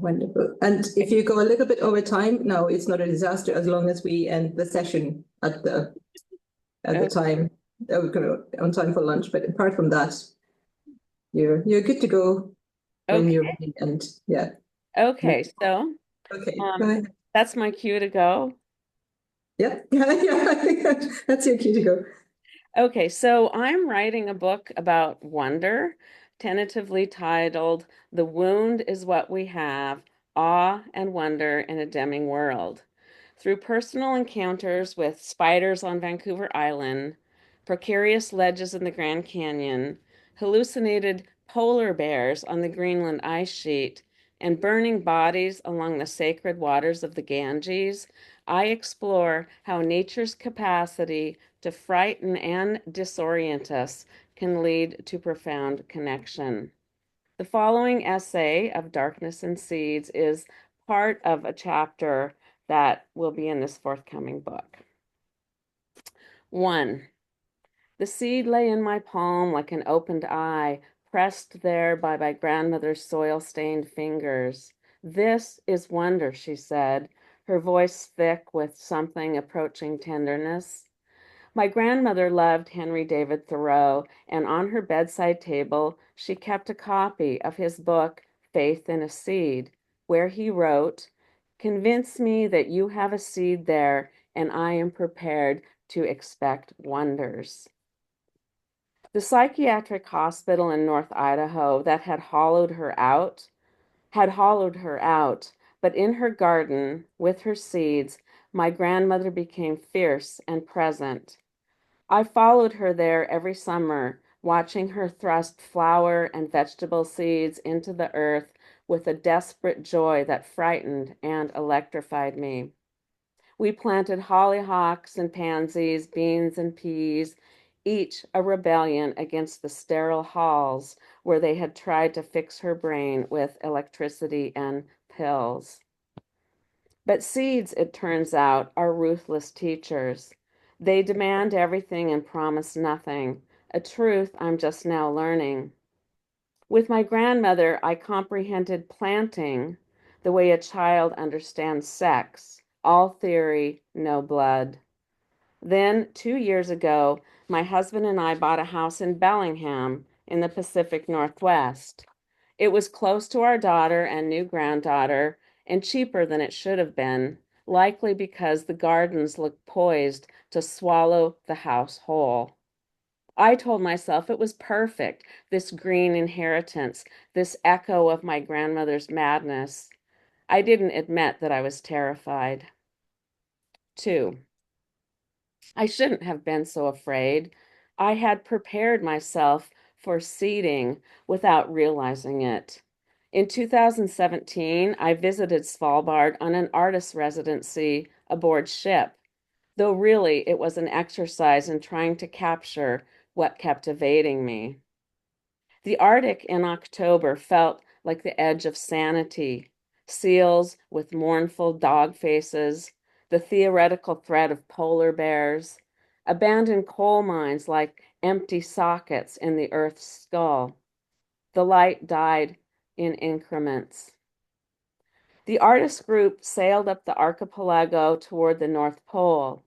wonderful. And if you go a little bit over time, no, it's not a disaster as long as we end the session at the Oh, time. We're going on time for lunch, but apart from that, you're good to go when you're okay. ready. And yeah, Okay. So, okay, go um, ahead. that's my cue to go. Yep, yeah, I think that's your cue to go. Okay, so I'm writing a book about wonder, tentatively titled The Wound is What We Have, Awe and Wonder in a Dimming World. Through personal encounters with spiders on Vancouver Island, precarious ledges in the Grand Canyon, hallucinated polar bears on the Greenland ice sheet, and burning bodies along the sacred waters of the Ganges, I explore how nature's capacity to frighten and disorient us can lead to profound connection. The following essay of Darkness and Seeds is part of a chapter that will be in this forthcoming book. 1. The seed lay in my palm like an opened eye, pressed there by my grandmother's soil-stained fingers. This is wonder, she said, her voice thick with something approaching tenderness. My grandmother loved Henry David Thoreau, and on her bedside table she kept a copy of his book, Faith in a Seed, where he wrote, "Convince me that you have a seed there, and I am prepared to expect wonders." The psychiatric hospital in North Idaho that had hollowed her out, but in her garden, with her seeds, my grandmother became fierce and present. I followed her there every summer, watching her thrust flower and vegetable seeds into the earth with a desperate joy that frightened and electrified me. We planted hollyhocks and pansies, beans and peas, each a rebellion against the sterile halls where they had tried to fix her brain with electricity and pills. But seeds, it turns out, are ruthless teachers. They demand everything and promise nothing, a truth I'm just now learning. With my grandmother, I comprehended planting the way a child understands sex, all theory, no blood. Then, 2 years ago, my husband and I bought a house in Bellingham in the Pacific Northwest. It was close to our daughter and new granddaughter and cheaper than it should have been, likely because the gardens looked poised to swallow the house whole. I told myself it was perfect, this green inheritance, this echo of my grandmother's madness. I didn't admit that I was terrified. 2. I shouldn't have been so afraid. I had prepared myself for seeding without realizing it. In 2017, I visited Svalbard on an artist residency aboard ship, though really it was an exercise in trying to capture what kept evading me. The Arctic in October felt like the edge of sanity. Seals with mournful dog faces, the theoretical threat of polar bears, abandoned coal mines like empty sockets in the Earth's skull. The light died in increments. The artist group sailed up the archipelago toward the North Pole.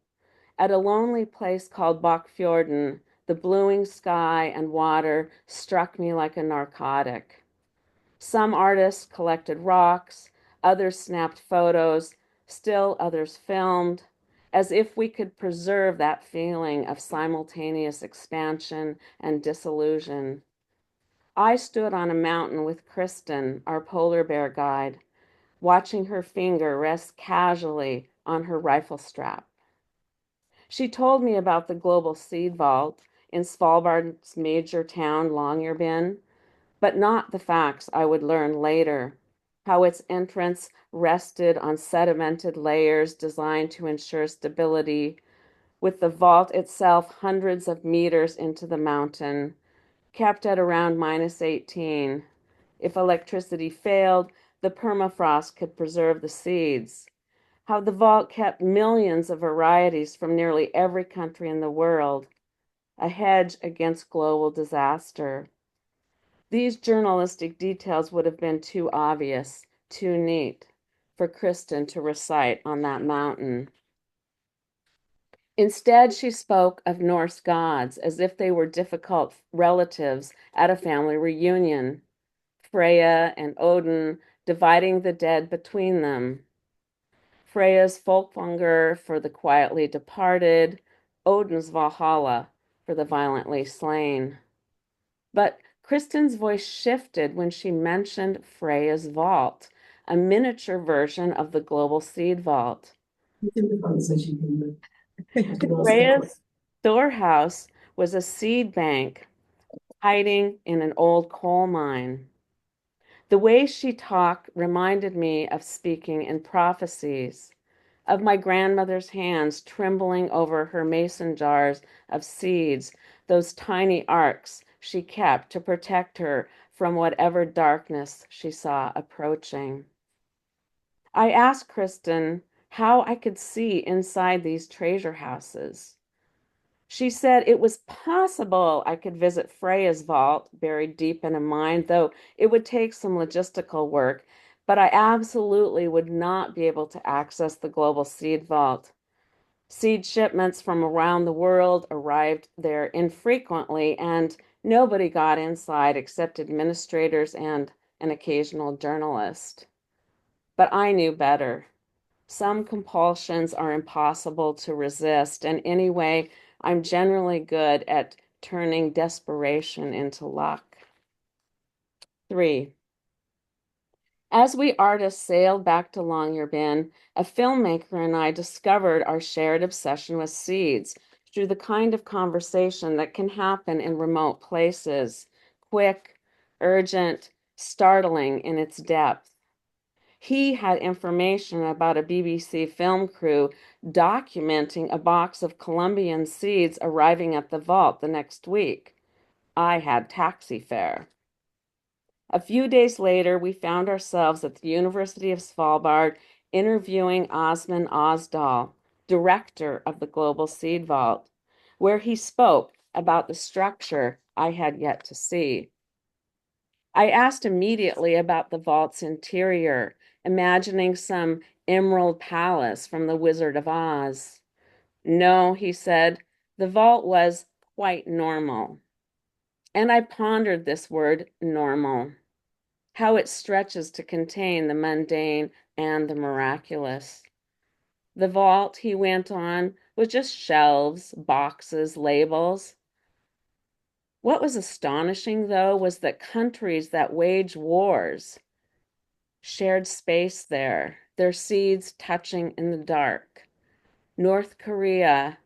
At a lonely place called Bokfjorden, the bluing sky and water struck me like a narcotic. Some artists collected rocks, others snapped photos, still others filmed, as if we could preserve that feeling of simultaneous expansion and disillusion. I stood on a mountain with Kristen, our polar bear guide, watching her finger rest casually on her rifle strap. She told me about the global seed vault in Svalbard's major town, Longyearbyen, but not the facts I would learn later. How its entrance rested on sedimented layers designed to ensure stability, with the vault itself hundreds of meters into the mountain, kept at around -18. If electricity failed, the permafrost could preserve the seeds. How the vault kept millions of varieties from nearly every country in the world, a hedge against global disaster. These journalistic details would have been too obvious, too neat for Kristen to recite on that mountain. Instead, she spoke of Norse gods as if they were difficult relatives at a family reunion, Freya and Odin dividing the dead between them. Freya's Folkvanger for the quietly departed, Odin's Valhalla for the violently slain. But Kristen's voice shifted when she mentioned Freya's vault, a miniature version of the global seed vault. Freya's storehouse was a seed bank hiding in an old coal mine. The way she talked reminded me of speaking in prophecies, of my grandmother's hands trembling over her mason jars of seeds, those tiny arks she kept to protect her from whatever darkness she saw approaching. I asked Kristen how I could see inside these treasure houses. She said it was possible I could visit Freya's vault, buried deep in a mine, though it would take some logistical work, but I absolutely would not be able to access the global seed vault. Seed shipments from around the world arrived there infrequently, and nobody got inside except administrators and an occasional journalist. But I knew better. Some compulsions are impossible to resist, and anyway, I'm generally good at turning desperation into luck. 3. As we artists sailed back to Longyearbyen, a filmmaker and I discovered our shared obsession with seeds through the kind of conversation that can happen in remote places, quick, urgent, startling in its depth. He had information about a BBC film crew documenting a box of Colombian seeds arriving at the vault the next week. I had taxi fare. A few days later, we found ourselves at the University of Svalbard interviewing Osman Osdal, director of the Global Seed Vault, where he spoke about the structure I had yet to see. I asked immediately about the vault's interior, imagining some emerald palace from The Wizard of Oz. No, he said, the vault was quite normal. And I pondered this word, normal, how it stretches to contain the mundane and the miraculous. The vault, he went on, was just shelves, boxes, labels. What was astonishing, though, was that countries that wage wars shared space there, their seeds touching in the dark. North Korea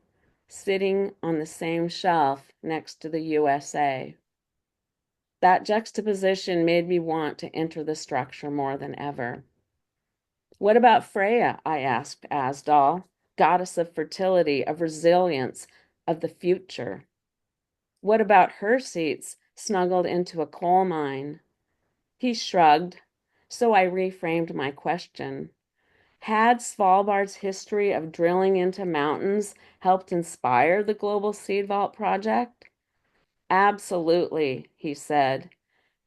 sitting on the same shelf next to the USA. That juxtaposition made me want to enter the structure more than ever. What about Freya? I asked Asdal, goddess of fertility, of resilience, of the future. What about her seats snuggled into a coal mine? He shrugged, so I reframed my question. Had Svalbard's history of drilling into mountains helped inspire the Global Seed Vault project? Absolutely, he said.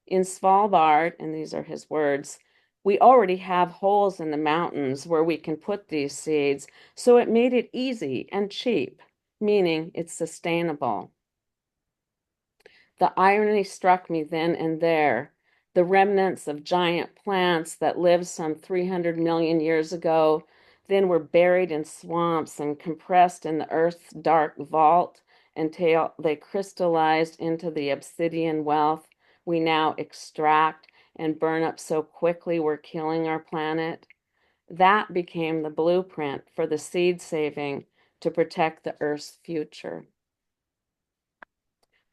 In Svalbard, and these are his words, we already have holes in the mountains where we can put these seeds, so it made it easy and cheap, meaning it's sustainable. The irony struck me then and there. The remnants of giant plants that lived some 300 million years ago, then were buried in swamps and compressed in the earth's dark vault until they crystallized into the obsidian wealth we now extract and burn up so quickly we're killing our planet. That became the blueprint for the seed saving to protect the Earth's future.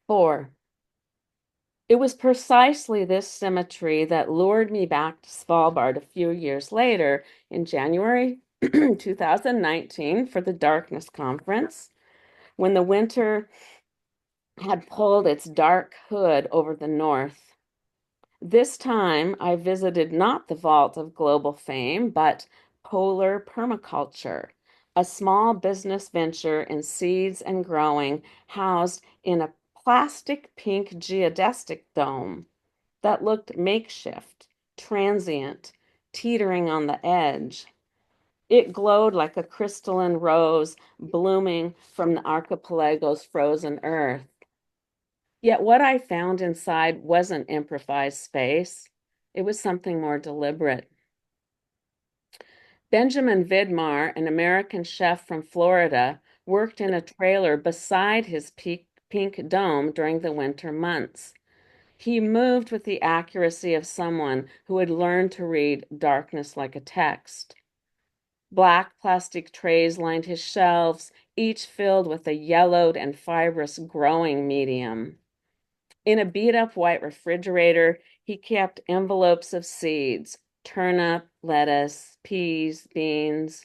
4. It was precisely this symmetry that lured me back to Svalbard a few years later in January 2019 for the Darkness Conference, when the winter had pulled its dark hood over the north. This time I visited not the vault of global fame, but Polar Permaculture, a small business venture in seeds and growing housed in a plastic pink geodesic dome that looked makeshift, transient, teetering on the edge. It glowed like a crystalline rose blooming from the archipelago's frozen earth. Yet what I found inside wasn't improvised space. It was something more deliberate. Benjamin Vidmar, an American chef from Florida, worked in a trailer beside his pink dome during the winter months. He moved with the accuracy of someone who had learned to read darkness like a text. Black plastic trays lined his shelves, each filled with a yellowed and fibrous growing medium. In a beat-up white refrigerator, he kept envelopes of seeds, turnip, lettuce, peas, beans.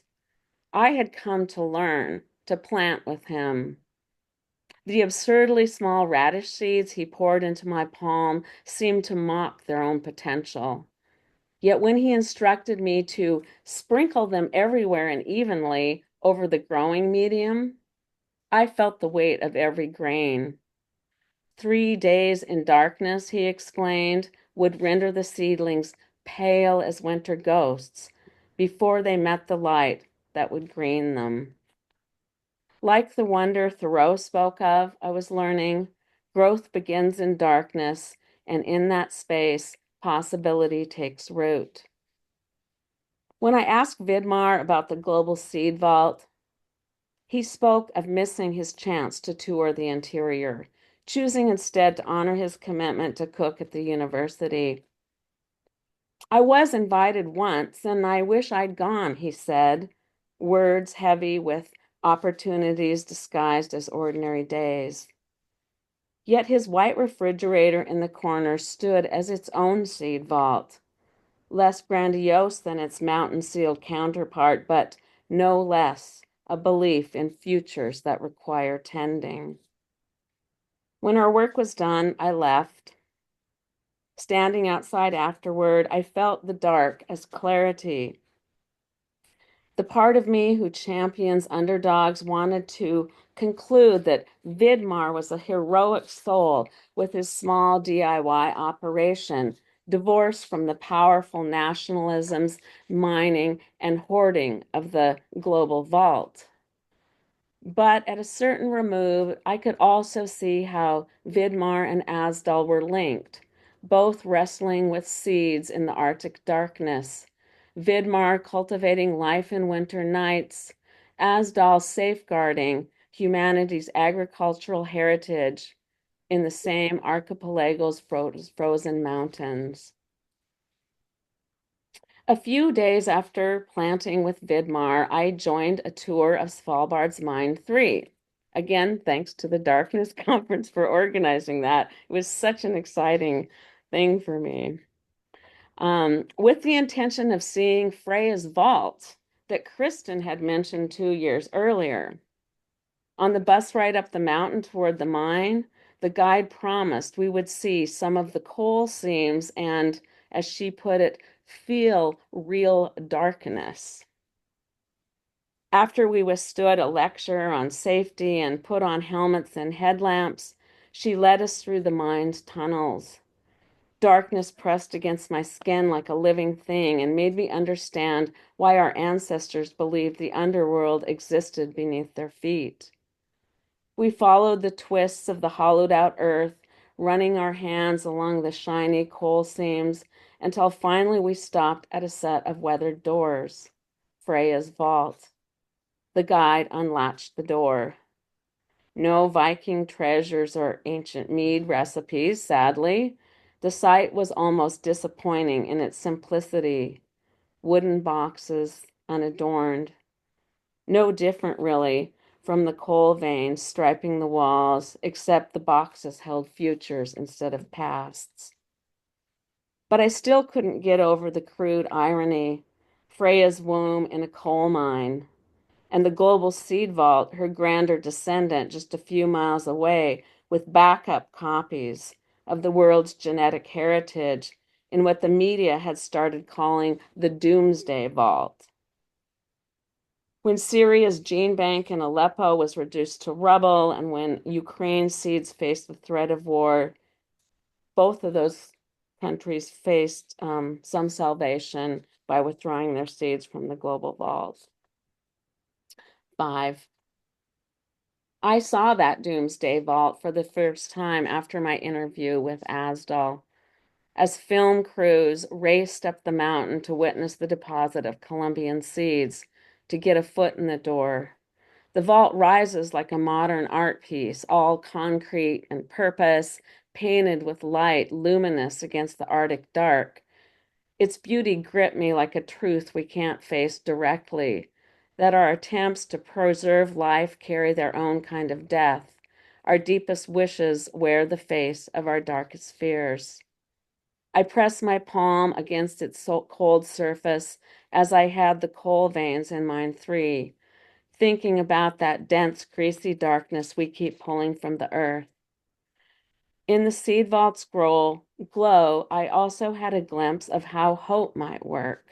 I had come to learn to plant with him. The absurdly small radish seeds he poured into my palm seemed to mock their own potential. Yet when he instructed me to sprinkle them everywhere and evenly over the growing medium, I felt the weight of every grain. 3 days in darkness, he explained, would render the seedlings pale as winter ghosts before they met the light that would green them. Like the wonder Thoreau spoke of, I was learning, growth begins in darkness, and in that space, possibility takes root. When I asked Vidmar about the Global Seed Vault, he spoke of missing his chance to tour the interior, choosing instead to honor his commitment to cook at the university. I was invited once, and I wish I'd gone, he said, words heavy with opportunities disguised as ordinary days. Yet his white refrigerator in the corner stood as its own seed vault, less grandiose than its mountain-sealed counterpart, but no less a belief in futures that require tending. When our work was done, I left. Standing outside afterward, I felt the dark as clarity. The part of me who champions underdogs wanted to conclude that Vidmar was a heroic soul with his small DIY operation, divorced from the powerful nationalisms, mining, and hoarding of the global vault. But at a certain remove, I could also see how Vidmar and Asdal were linked, both wrestling with seeds in the Arctic darkness. Vidmar cultivating life in winter nights, Asdal safeguarding humanity's agricultural heritage in the same archipelago's frozen mountains. A few days after planting with Vidmar, I joined a tour of Svalbard's Mine 3. Again, thanks to the Darkness Conference for organizing that. It was such an exciting thing for me. With the intention of seeing Freya's vault that Kristen had mentioned 2 years earlier. On the bus ride up the mountain toward the mine, the guide promised we would see some of the coal seams and, as she put it, feel real darkness. After we withstood a lecture on safety and put on helmets and headlamps, she led us through the mine's tunnels. Darkness pressed against my skin like a living thing and made me understand why our ancestors believed the underworld existed beneath their feet. We followed the twists of the hollowed out earth, running our hands along the shiny coal seams until finally we stopped at a set of weathered doors, Freya's vault. The guide unlatched the door. No Viking treasures or ancient mead recipes, sadly. The sight was almost disappointing in its simplicity. Wooden boxes, unadorned. No different, really, from the coal veins striping the walls, except the boxes held futures instead of pasts. But I still couldn't get over the crude irony. Freya's womb in a coal mine, and the global seed vault, her grander descendant just a few miles away, with backup copies of the world's genetic heritage in what the media had started calling the Doomsday Vault. When Syria's gene bank in Aleppo was reduced to rubble, and when Ukraine's seeds faced the threat of war, both of those countries faced some salvation by withdrawing their seeds from the global vault. 5. I saw that doomsday vault for the first time after my interview with Asdal, as film crews raced up the mountain to witness the deposit of Colombian seeds to get a foot in the door. The vault rises like a modern art piece, all concrete and purpose, painted with light, luminous against the Arctic dark. Its beauty gripped me like a truth we can't face directly, that our attempts to preserve life carry their own kind of death. Our deepest wishes wear the face of our darkest fears. I pressed my palm against its cold surface as I had the coal veins in mine 3, thinking about that dense, greasy darkness we keep pulling from the earth. In the seed vault scroll glow, I also had a glimpse of how hope might work.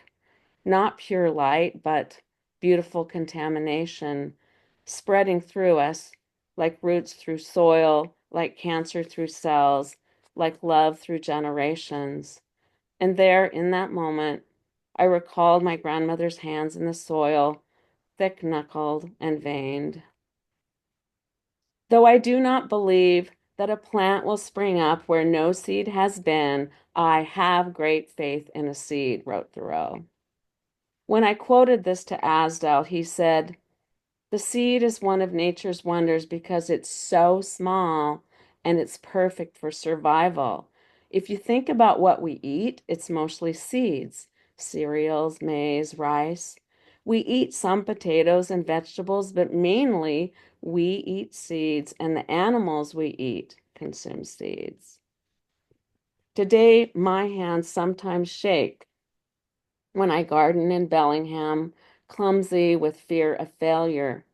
Not pure light, but beautiful contamination, spreading through us like roots through soil, like cancer through cells, like love through generations. And there, in that moment, I recalled my grandmother's hands in the soil, thick-knuckled and veined. Though I do not believe that a plant will spring up where no seed has been, I have great faith in a seed, wrote Thoreau. When I quoted this to Asdal, he said, "The seed is one of nature's wonders because it's so small and it's perfect for survival. If you think about what we eat, it's mostly seeds, cereals, maize, rice. We eat some potatoes and vegetables, but mainly we eat seeds, and the animals we eat consume seeds. Today, my hands sometimes shake when I garden in Bellingham, clumsy with fear of failure.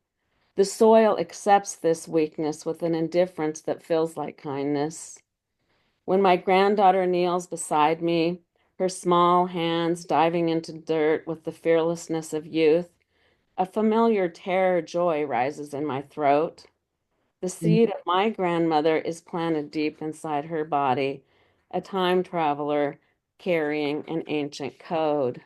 The soil accepts this weakness with an indifference that feels like kindness. When my granddaughter kneels beside me, her small hands diving into dirt with the fearlessness of youth, a familiar terror joy rises in my throat. The seed of my grandmother is planted deep inside her body, a time traveler carrying an ancient code.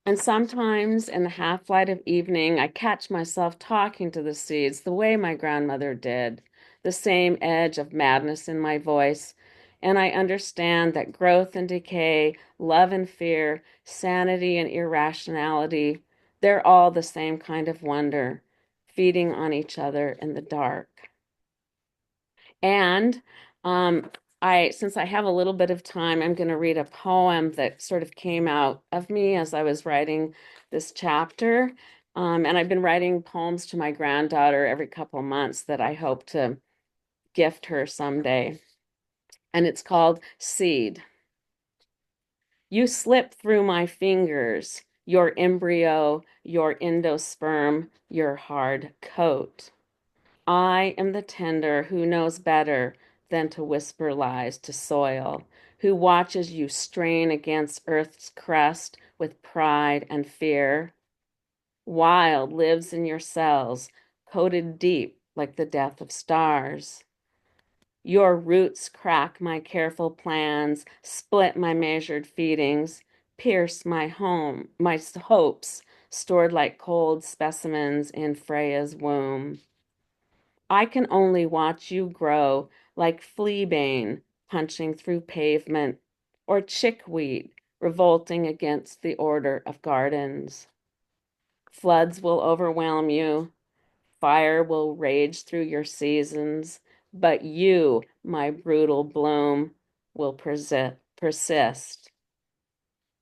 And sometimes in the half light of evening, I catch myself talking to the seeds the way my grandmother did, the same edge of madness in my voice. And I understand that growth and decay, love and fear, sanity and irrationality, they're all the same kind of wonder, feeding on each other in the dark. And since I have a little bit of time, I'm going to read a poem that sort of came out of me as I was writing this chapter. And I've been writing poems to my granddaughter every couple months that I hope to gift her someday. And it's called Seed. You slip through my fingers, your embryo, your endosperm, your hard coat. I am the tender who knows better than to whisper lies to soil, who watches you strain against earth's crust with pride and fear. Wild lives in your cells, coated deep like the death of stars. Your roots crack my careful plans, split my measured feedings, pierce my home, my hopes, stored like cold specimens in Freya's womb. I can only watch you grow like fleabane punching through pavement or chickweed revolting against the order of gardens. Floods will overwhelm you, fire will rage through your seasons, but you, my brutal bloom, will persist.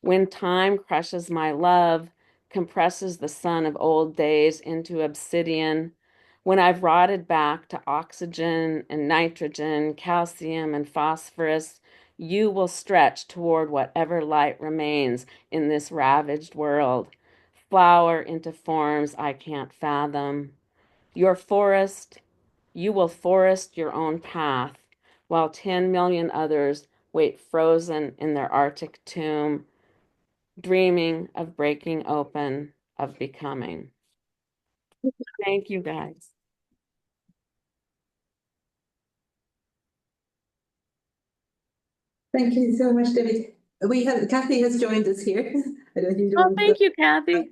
When time crushes my love, compresses the sun of old days into obsidian, when I've rotted back to oxygen and nitrogen, calcium and phosphorus, you will stretch toward whatever light remains in this ravaged world, flower into forms I can't fathom. Your forest, you will forest your own path, while 10 million others wait frozen in their Arctic tomb, dreaming of breaking open, of becoming. Thank you, guys. Thank you so much, Debbie. Kathy has joined us here. I don't know if you Oh, want thank you, Kathy.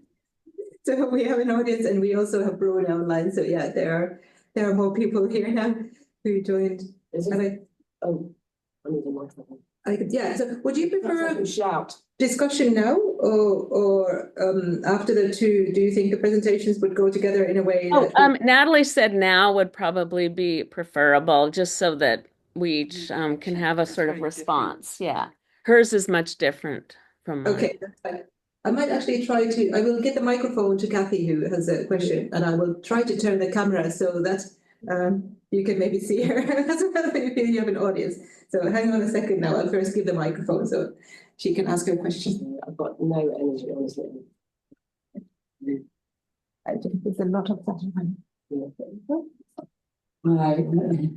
So we have an audience, and we also have Brona online. So yeah, there are more people here now who joined. Oh, I need a microphone. Yeah. So would you prefer a shout discussion now, or after the two? Do you think the presentations would go together in a way that? Natalie said now would probably be preferable, just so that we each can have a sort of response. Yeah, hers is much different from mine. Okay, that's fine. I might actually I will get the microphone to Kathy, who has a question, and I will try to turn the camera so that you can maybe see her as well if you have an audience. So hang on a second now. I'll first give the microphone so she can ask her question. I've got no energy, honestly. I think there's a lot of that. Hi.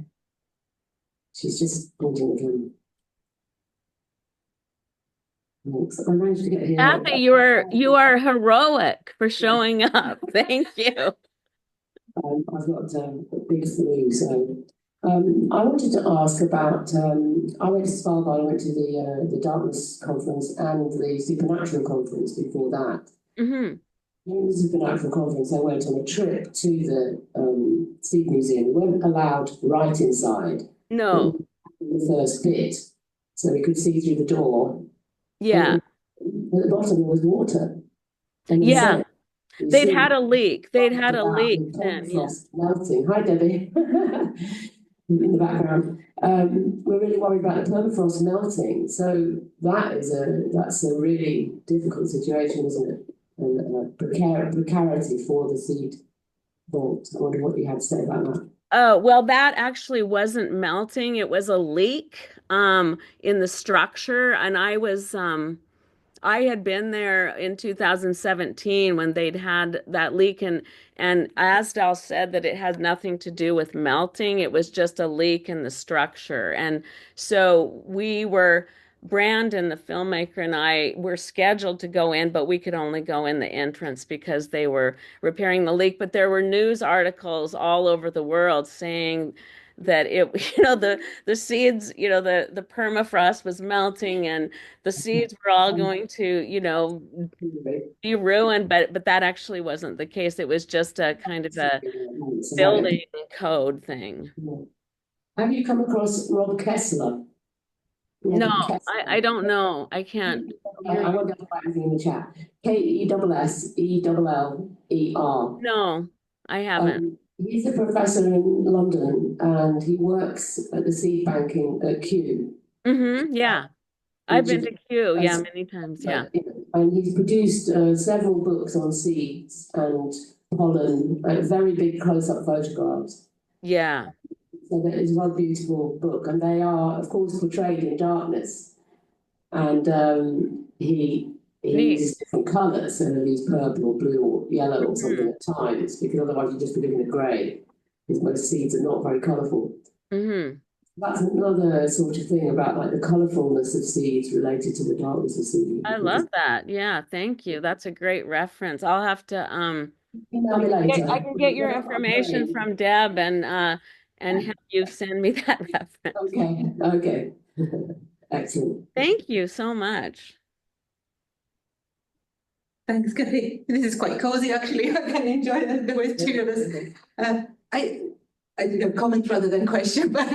She's just holding again. I managed to get here. Kathy, you are heroic for showing up. Thank you. I've got big three, so I wanted to ask about. I went to Svalbard. I went to the Darkness conference and the Supernatural conference before that. Mm-hmm. In the Supernatural conference, I went on a trip to the Seed Museum. We weren't allowed right inside. No. In the first bit, so we could see through the door. Yeah. At the bottom was water. And yeah. They'd had a leak. They'd had a leak then. Yeah. Melting. Hi, Debbie. In the background. We're really worried about the permafrost melting. So that's a really difficult situation, isn't it? And precarity for the seed vault. I wonder what you had to say about that. Oh, well, that actually wasn't melting. It was a leak in the structure. And I had been there in 2017 when they'd had that leak, and Asdal said that it had nothing to do with melting. It was just a leak in the structure. And so Brandon, the filmmaker, and I were scheduled to go in, but we could only go in the entrance because they were repairing the leak. But there were news articles all over the world saying that the seeds, the permafrost was melting and the seeds were all going to, be ruined, but that actually wasn't the case. It was just a kind of a building code thing. Have you come across Rob Kessler? No, I don't know. I can't. I won't go for anything in the chat. Kessler. No, I haven't. He's a professor in London and he works at the seed banking at Kew. Mm-hmm, yeah. I've been to Kew, many times, yeah. And he's produced several books on seeds and pollen, very big close-up photographs. Yeah. So that is one beautiful book, and they are, of course, portrayed in darkness. And he uses different colours, so he's purple or blue or yellow or something at times, because otherwise you'd just be looking at grey, because most seeds are not very colourful. Mm-hmm. That's another sort of thing about like the colourfulness of seeds related to the darkness of seeds. I love that. Yeah, thank you. That's a great reference. I'll have to email me later. I can get your information from Deb and have you send me that reference. Okay. Excellent. Thank you so much. Thanks, Kathy. This is quite cozy, actually. I can enjoy that there was two of us. I did a comment rather than question, but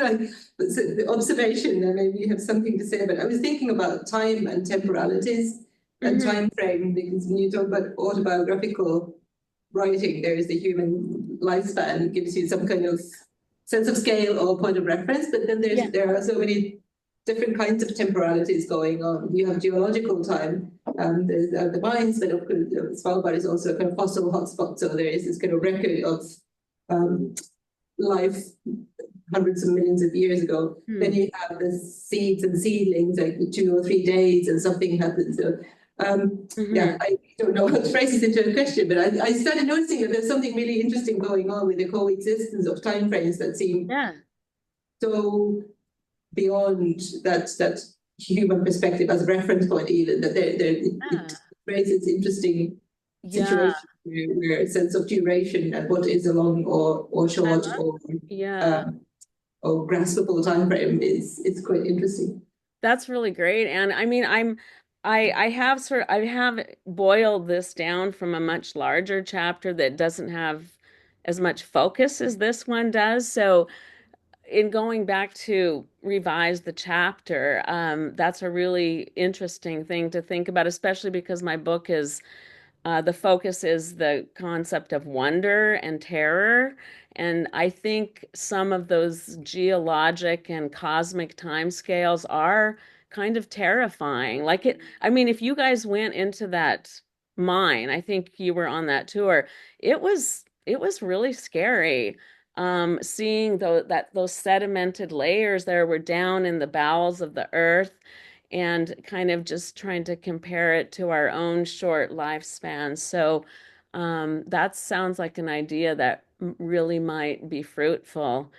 the observation, and maybe you have something to say. But I was thinking about time and temporalities and time frame, because when you talk about autobiographical writing, there is the human lifespan, gives you some kind of sense of scale or point of reference. But then there are so many different kinds of temporalities going on. You have geological time. There's the mines, but Svalbard is also a kind of fossil hotspot. So there is this kind of record of life hundreds of millions of years ago. Then you have the seeds and seedlings, like 2 or 3 days, and something happens. So, I don't know how to phrase this into a question, but I started noticing that there's something really interesting going on with the coexistence of time frames that seem so beyond that human perspective as a reference point, even that it raises interesting situation where a sense of duration and what is a long or short or graspable time frame is quite interesting. That's really great. And I mean, I have boiled this down from a much larger chapter that doesn't have as much focus as this one does. So in going back to revise the chapter, that's a really interesting thing to think about, especially because my book is the focus is the concept of wonder and terror. And I think some of those geologic and cosmic timescales are kind of terrifying. I mean, if you guys went into that mine, I think you were on that tour, it was really scary. Seeing those sedimented layers there were down in the bowels of the earth and kind of just trying to compare it to our own short lifespan. So that sounds like an idea that really might be fruitful,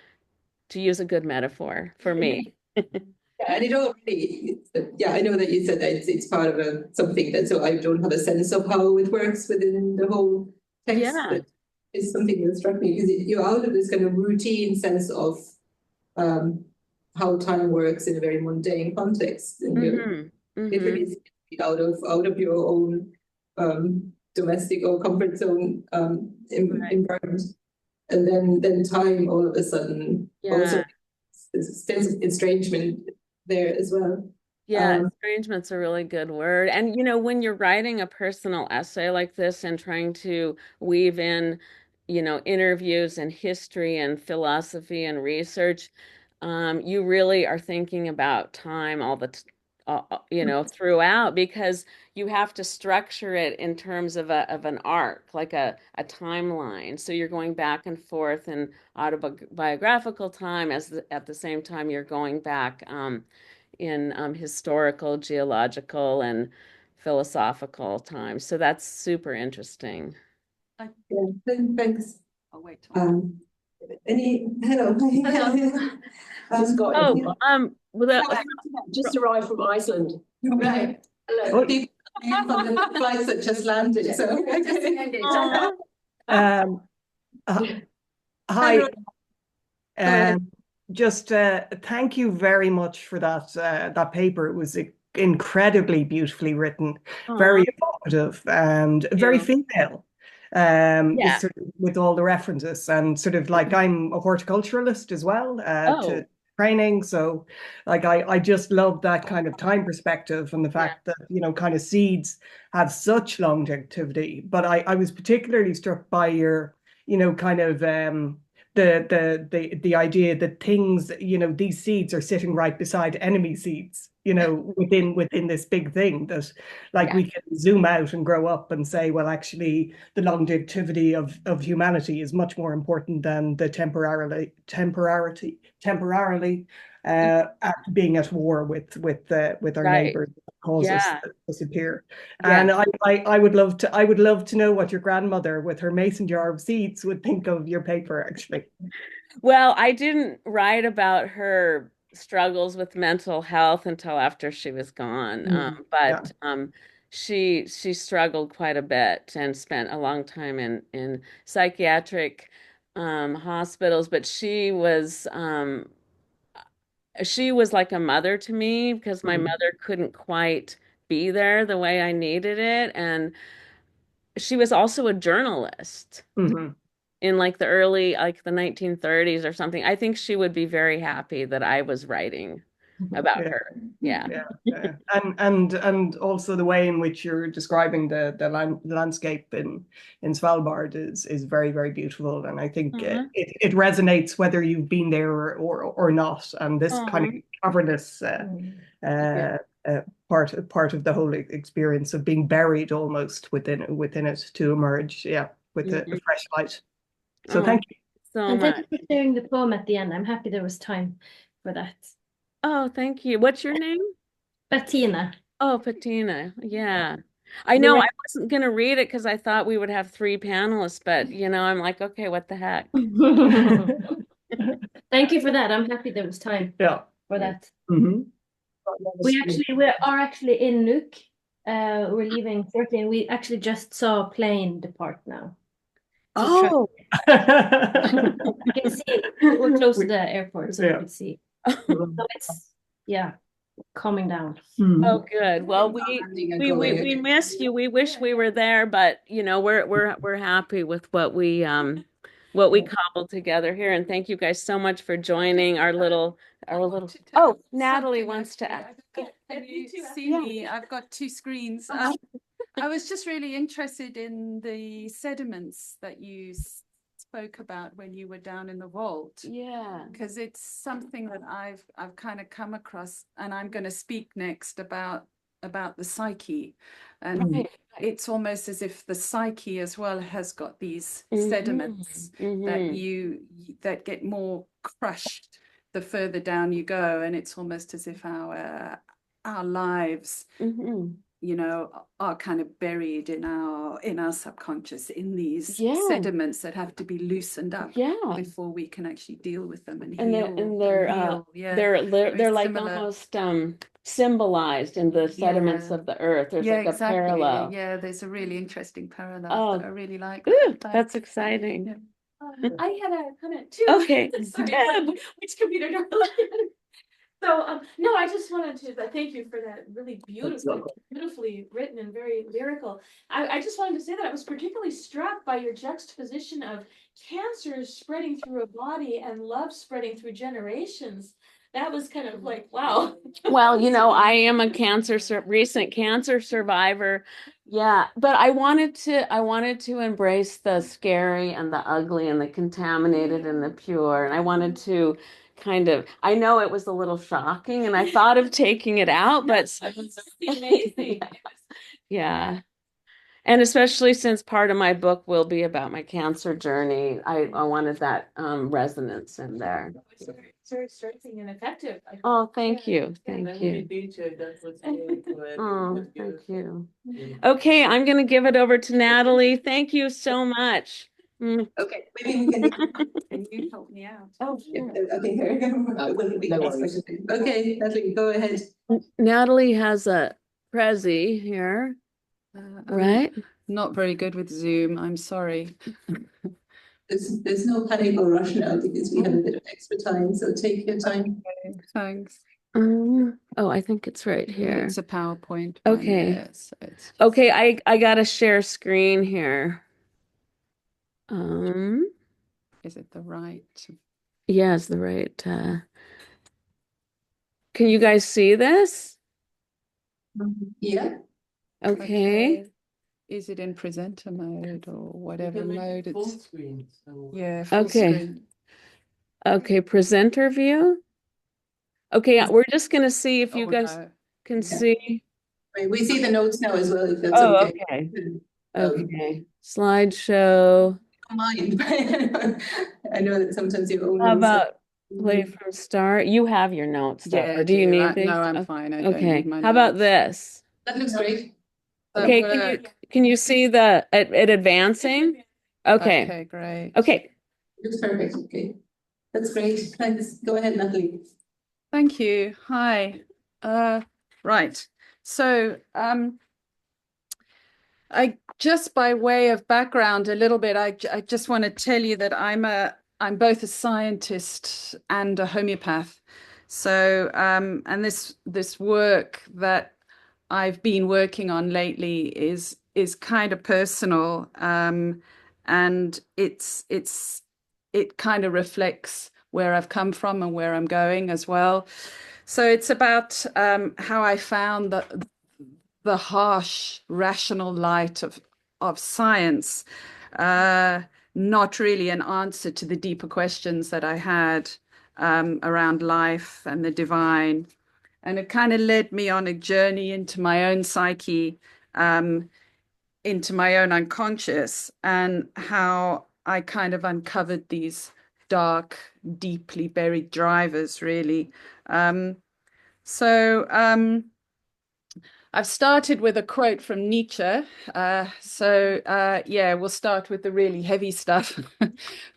to use a good metaphor for me. Yeah, and it already, yeah, I know that you said that it's part of something that, so I don't have a sense of how it works within the whole text, Yeah. but it's something that struck me because you're out of this kind of routine sense of um, how time works in a very mundane context, and you're Mm-hmm. Mm-hmm. literally out of your own domestic or comfort zone Right. environment, and then time all of a sudden also Yeah. there's a sense of estrangement there as well. Yeah, Um, estrangement's a really good word. And when you're writing a personal essay like this and trying to weave in, interviews and history and philosophy and research, you really are thinking about time all the throughout, because you have to structure it in terms of an arc, like a timeline. So you're going back and forth in autobiographical time at the same time you're going back. In historical, geological, and philosophical times. So that's super interesting. yeah, thanks. Oh, wait. Hello. Just got Oh, in. well, Just arrived from Iceland. Right. Hello. People on the flights that just landed, so. aw, Um, uh, hi, um, just thank you very much for that paper. It was incredibly beautifully written, aw, very evocative, and very you. female. Yeah. Sort of with all the references, and sort of like I'm a horticulturalist as well, to Oh, training. So like I just love that kind of time perspective and the yeah. fact that, kind of seeds have such longevity. But I was particularly struck by your, kind of the idea that things, these seeds are sitting right beside enemy seeds, within this big thing that like Yeah. we can zoom out and grow up and say, well, actually the longevity of humanity is much more important than the temporarily being at war with our Right. neighbors that cause us Yeah. to disappear. Yeah. And I would love to know what your grandmother with her mason jar of seeds would think of your paper, actually. Well, I didn't write about her struggles with mental health until after she was gone. Yeah. But she struggled quite a bit and spent a long time in psychiatric hospitals. But she was like a mother to me because my Mhm. mother couldn't quite be there the way I needed it. And she was also a journalist Mhm. in like the 1930s or something. I think she would be very happy that I was writing about Yeah. her. Yeah. Yeah, yeah. And also the way in which you're describing the landscape in Svalbard is very, very beautiful. And I think Uh-huh. it resonates whether you've been there or not. And this kind of Uh-huh. cavernous Yeah. part of the whole experience of being buried almost within it to emerge, yeah, with a Mhm. fresh light. So Oh, thank you. so And thank much. you for sharing the poem at the end. I'm happy there was time for that. Oh, thank you. What's your name? Bettina. Oh, Patina. Yeah. I We know were I wasn't going to read it because I thought we would have three panelists, but I'm like, okay, what the heck? Thank you for that. I'm happy there was time Yeah. for that. Hmm. We are actually in Nuuk. We're leaving 13. We actually just saw a plane depart now. Oh, I can see we're close to the airport, so we Yeah. can see. oh, So it's yeah. calming down. Oh, good. Well, Landing and we going. missed you. We wish we were there, but you know, we're happy with what we cobbled together here. And thank you guys so much for joining our little. Oh, Natalie wants to ask. Can you see Yeah. me? I've got two screens. I was just really interested in the sediments that you spoke about when you were down in the vault, Yeah. because it's something that I've kind of come across, and I'm going to speak next about the psyche, and Right. it's almost as if the psyche as well has got these Mhm. sediments Mhm. that get more crushed the further down you go, and it's almost as if our lives, Mhm. you know, are kind of buried in our subconscious, in these Yeah. sediments that have to be loosened up Yeah. before we can actually deal with them and And heal. they're Yeah, they're very like similar. almost symbolized in the sediments Yeah. of the earth. There's Yeah, like a exactly. parallel. Yeah, there's a really interesting parallel Oh, that I really like. ooh, Thanks. that's exciting. Yeah. I had a comment too. Okay. Sorry, Deb. which computer do I look at? So, no, I just wanted to thank you for that really beautifully written and very lyrical. I just wanted to say that I was particularly struck by your juxtaposition of cancer spreading through a body and love spreading through generations. That was kind of like, wow. Well, you know, I am a recent cancer survivor. Yeah, but I wanted to embrace the scary and the ugly and the contaminated and the pure. And I wanted to I know it was a little shocking and I thought of taking it out, but Amazing. yeah. And especially since part of my book will be about my cancer journey, I wanted that resonance in there. It's very striking and effective. Oh, thank you. Yeah. Thank you. Oh, thank you. Okay, I'm going to give it over to Natalie. Thank you so much. Okay, maybe we can. Can you help me out? Oh, Yeah, okay, here we go. We can ask questions. Okay, Natalie, go ahead. Natalie has a Prezi here, I'm right? not very good with Zoom. I'm sorry. There's no panic or rush now because we have a bit of extra time, so take your time. Okay, thanks. Oh, I think it's right here. It's a PowerPoint one, Okay. yeah, so it's Okay, I gotta share screen here. is it the right? Yeah, it's the right. Can you guys see this? Yeah, Okay. Is it in presenter mode or whatever mode it's? Full screen. Yeah, full Okay. screen. Okay, presenter view. Okay, we're just gonna see if you Oh, guys no. can Yeah. see. right, we see the notes now as well, if that's Oh, okay. okay. Um, Okay. Slideshow. Don't mind. I know that sometimes your own How notes are- about play from start? You have your notes, though, Yeah, or do you do need I- these? no, I'm Oh, fine. I don't okay. need my How about notes. this? That looks great. That Okay, work? can you see it advancing? Okay. Okay, great. Okay. Looks perfect. Okay, that's great. Thanks. Go ahead, Natalie. Thank you. Hi. Right. So, I just by way of background a little bit, I just want to tell you that I'm both a scientist and a homeopath. So, and this work that I've been working on lately is kind of personal, and it kind of reflects where I've come from and where I'm going as well. So it's about how I found the harsh, rational light of science, not really an answer to the deeper questions that I had around life and the divine. And it kind of led me on a journey into my own psyche, into my own unconscious, and how I kind of uncovered these dark, deeply buried drivers, really. So I've started with a quote from Nietzsche. Yeah, we'll start with the really heavy stuff,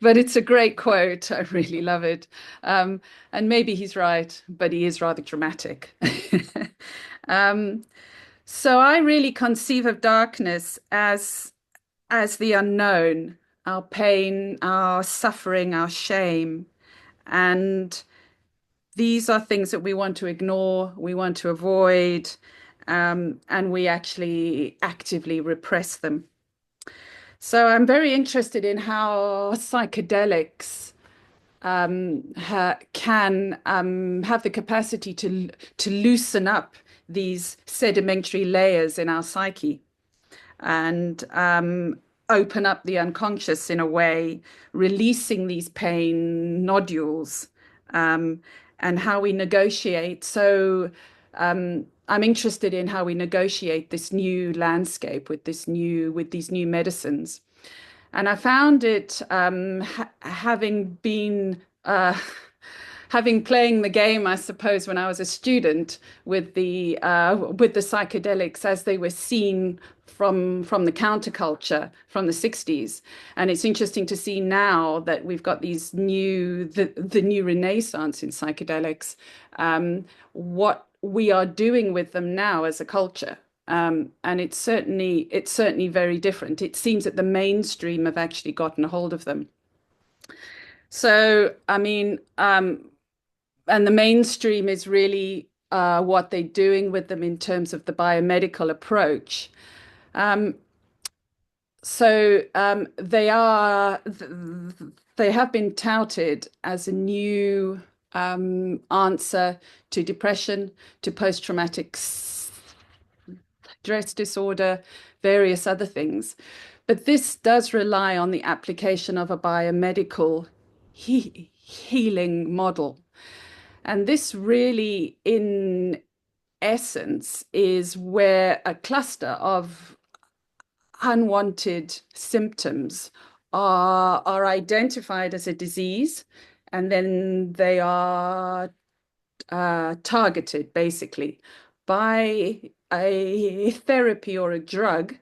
but it's a great quote. I really love it. And maybe he's right, but he is rather dramatic. So I really conceive of darkness as the unknown, our pain, our suffering, our shame, and these are things that we want to ignore, we want to avoid, and we actually actively repress them. So I'm very interested in how psychedelics can have the capacity to loosen up these sedimentary layers in our psyche and open up the unconscious in a way, releasing these pain nodules, and how we negotiate. So I'm interested in how we negotiate this new landscape with these new medicines. And I found it, having been having playing the game, I suppose, when I was a student with the psychedelics as they were seen from the counterculture from the 60s. And it's interesting to see now that we've got these the new renaissance in psychedelics, what we are doing with them now as a culture. And it's certainly very different. It seems that the mainstream have actually gotten a hold of them. So, I mean, and the mainstream is really what they're doing with them in terms of the biomedical approach. They have been touted as a new answer to depression, to post-traumatic stress disorder, various other things. But this does rely on the application of a biomedical healing model. And this really, in essence, is where a cluster of unwanted symptoms are identified as a disease, and then they are targeted basically by a therapy or a drug,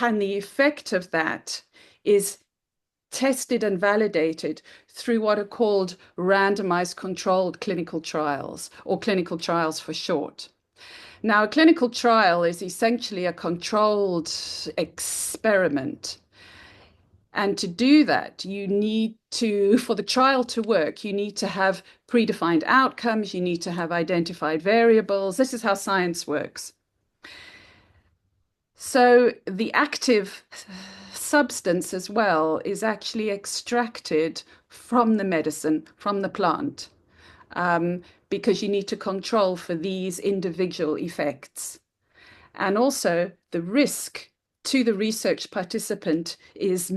and the effect of that is tested and validated through what are called randomized controlled clinical trials, or clinical trials for short. Now, a clinical trial is essentially a controlled experiment. And to do that, for the trial to work, you need to have predefined outcomes, you need to have identified variables. This is how science works. So the active substance as well is actually extracted from the medicine, from the plant, because you need to control for these individual effects. And also the risk to the research participant is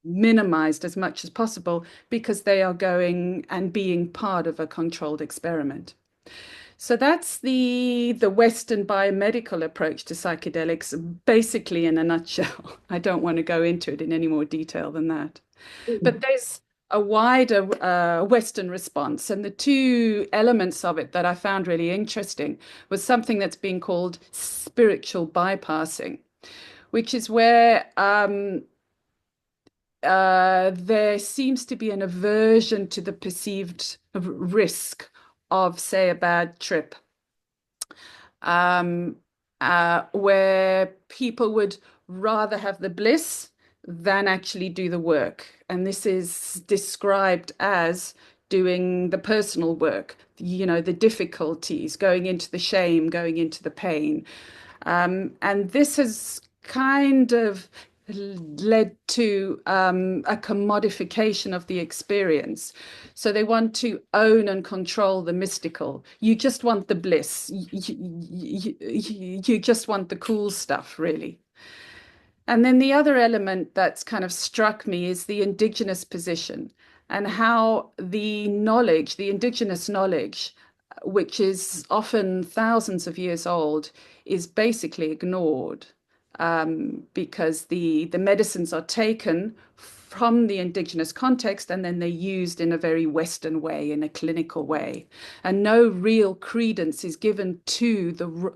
minimized as much as possible because they are going and being part of a controlled experiment. So that's the Western biomedical approach to psychedelics, basically in a nutshell. I don't want to go into it in any more detail than that. But there's a wider Western response. And the two elements of it that I found really interesting was something that's being called spiritual bypassing, which is where there seems to be an aversion to the perceived risk of, say, a bad trip, where people would rather have the bliss than actually do the work. And this is described as doing the personal work, the difficulties, going into the shame, going into the pain. And this has kind of led to a commodification of the experience. So they want to own and control the mystical. You just want the bliss. You just want the cool stuff, really. And then the other element that's kind of struck me is the indigenous position and how the indigenous knowledge, which is often thousands of years old, is basically ignored. Because the medicines are taken from the indigenous context and then they're used in a very Western way, in a clinical way. And no real credence is given to the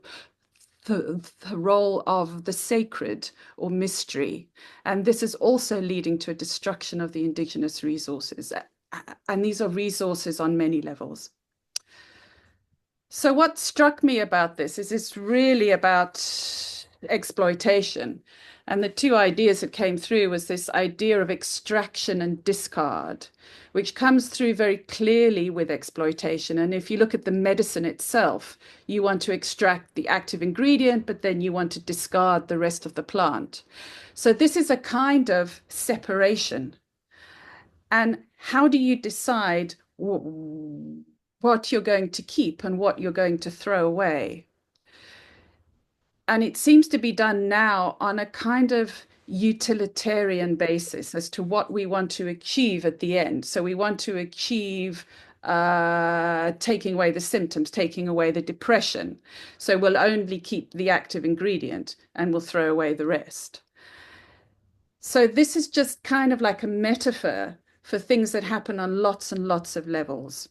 role of the sacred or mystery. And this is also leading to a destruction of the indigenous resources. And these are resources on many levels. So what struck me about this is it's really about exploitation. And the two ideas that came through was this idea of extraction and discard, which comes through very clearly with exploitation. And if you look at the medicine itself, you want to extract the active ingredient, but then you want to discard the rest of the plant. So this is a kind of separation. And how do you decide what you're going to keep and what you're going to throw away? And it seems to be done now on a kind of utilitarian basis as to what we want to achieve at the end. So we want to achieve taking away the symptoms, taking away the depression. So we'll only keep the active ingredient and we'll throw away the rest. So this is just kind of like a metaphor for things that happen on lots and lots of levels.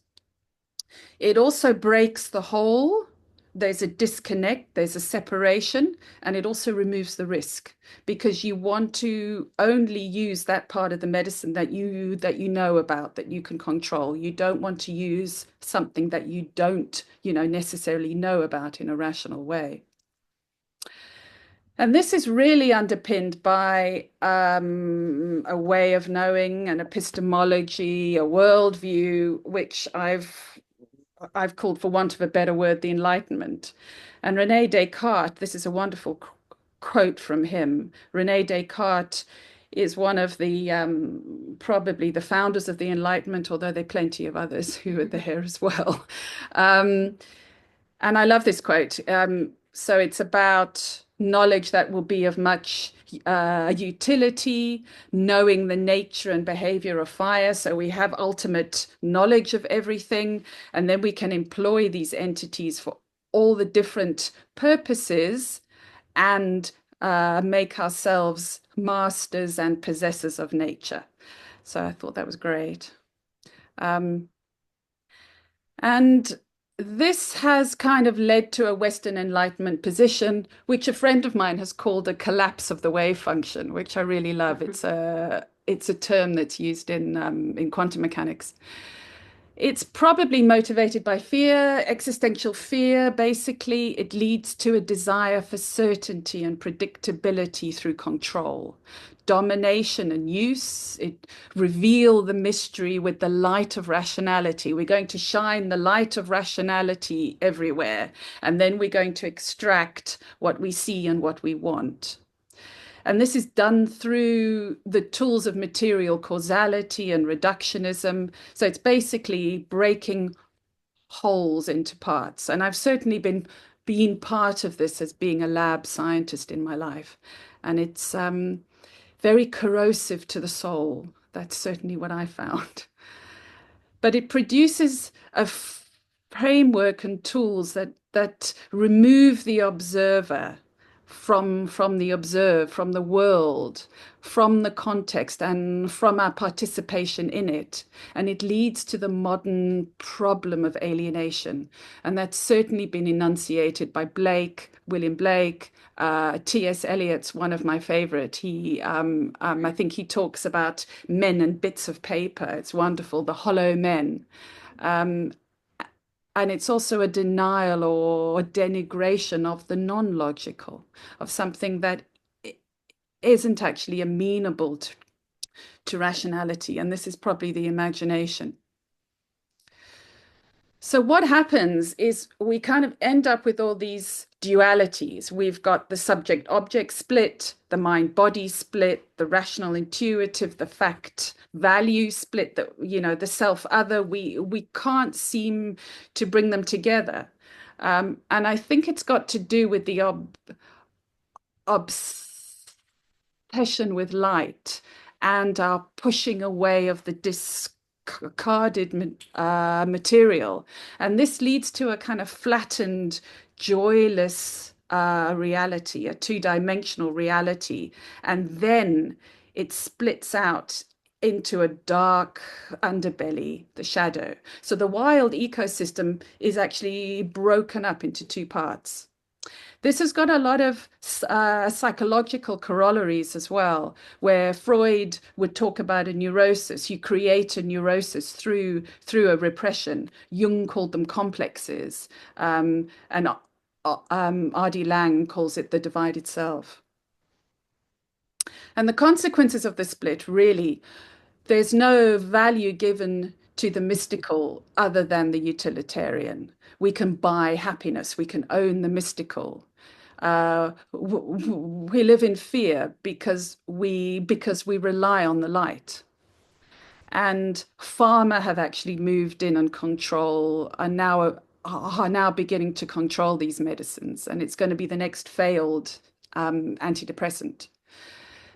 It also breaks the whole. There's a disconnect, there's a separation, and it also removes the risk because you want to only use that part of the medicine that you know about, that you can control. You don't want to use something that you don't, necessarily know about in a rational way. And this is really underpinned by a way of knowing, an epistemology, a worldview, which I've called, for want of a better word, the Enlightenment. And René Descartes, this is a wonderful quote from him. René Descartes is one of the probably the founders of the Enlightenment, although there are plenty of others who are there as well. And I love this quote. So it's about knowledge that will be of much utility, knowing the nature and behavior of fire. So we have ultimate knowledge of everything, and then we can employ these entities for all the different purposes and make ourselves masters and possessors of nature. So I thought that was great. And this has kind of led to a Western Enlightenment position, which a friend of mine has called a collapse of the wave function, which I really love. It's a term that's used in quantum mechanics. It's probably motivated by fear, existential fear. Basically, it leads to a desire for certainty and predictability through control, domination and use. It reveal the mystery with the light of rationality. We're going to shine the light of rationality everywhere, and then we're going to extract what we see and what we want. And this is done through the tools of material causality and reductionism. So it's basically breaking wholes into parts. And I've certainly been part of this as being a lab scientist in my life. And it's very corrosive to the soul. That's certainly what I found. But it produces a framework and tools that remove the observer from the observed, from the world, from the context, and from our participation in it. And it leads to the modern problem of alienation. And that's certainly been enunciated by William Blake. T.S. Eliot's one of my favorite. I think he talks about men and bits of paper. It's wonderful, the hollow men. And it's also a denial or a denigration of the non-logical, of something that isn't actually amenable to rationality. And this is probably the imagination. So what happens is we kind of end up with all these dualities. We've got the subject-object split, the mind-body split, the rational-intuitive, the fact-value split, the self-other. We can't seem to bring them together. And I think it's got to do with the obsession with light and our pushing away of the discarded material. And this leads to a kind of flattened, joyless reality, a two-dimensional reality. And then it splits out into a dark underbelly, the shadow. So the wild ecosystem is actually broken up into two parts. This has got a lot of psychological corollaries as well, where Freud would talk about a neurosis. You create a neurosis through a repression. Jung called them complexes. And R.D. Laing calls it the divided self. And the consequences of the split, really, there's no value given to the mystical other than the utilitarian. We can buy happiness, we can own the mystical. We live in fear because we rely on the light. And pharma have actually moved in and are now beginning to control these medicines, and it's going to be the next failed antidepressant.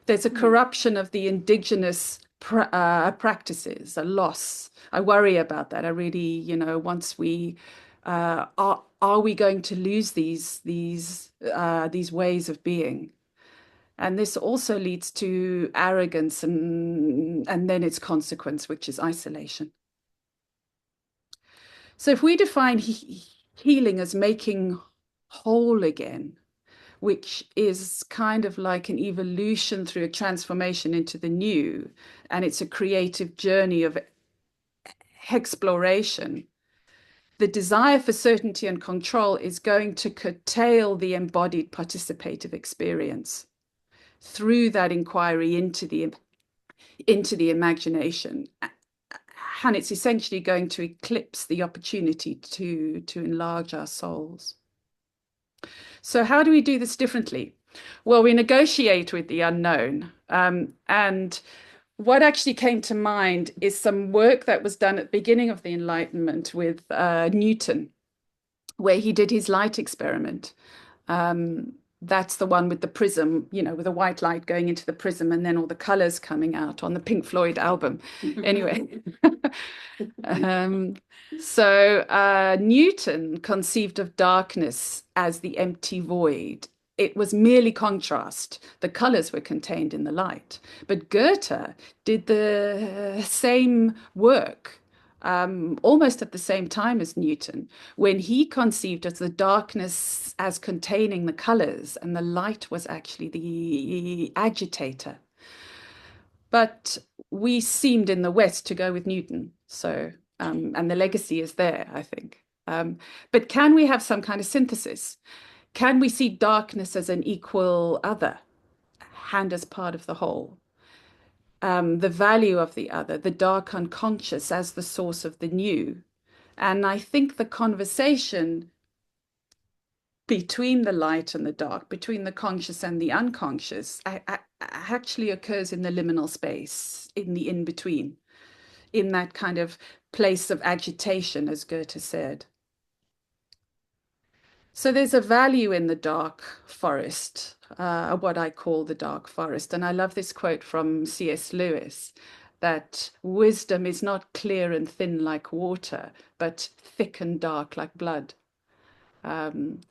There's a corruption of the indigenous practices, a loss. I worry about that. I really, once we are we going to lose these ways of being? And this also leads to arrogance and then its consequence, which is isolation. So if we define healing as making whole again, which is kind of like an evolution through a transformation into the new, and it's a creative journey of exploration, the desire for certainty and control is going to curtail the embodied participative experience through that inquiry into the imagination. And it's essentially going to eclipse the opportunity to enlarge our souls. So how do we do this differently? Well, we negotiate with the unknown. And what actually came to mind is some work that was done at the beginning of the Enlightenment with Newton, where he did his light experiment. That's the one with the prism, with a white light going into the prism and then all the colors coming out on the Pink Floyd album. Anyway, so Newton conceived of darkness as the empty void. It was merely contrast. The colors were contained in the light. But Goethe did the same work almost at the same time as Newton, when he conceived of the darkness as containing the colors and the light was actually the agitator. But we seemed in the West to go with Newton. So, and the legacy is there, I think. But can we have some kind of synthesis? Can we see darkness as an equal other and as part of the whole? The value of the other, the dark unconscious as the source of the new. And I think the conversation between the light and the dark, between the conscious and the unconscious, actually occurs in the liminal space, in the in-between, in that kind of place of agitation, as Goethe said. So there's a value in the dark forest, what I call the dark forest. And I love this quote from C.S. Lewis, that wisdom is not clear and thin like water, but thick and dark like blood. And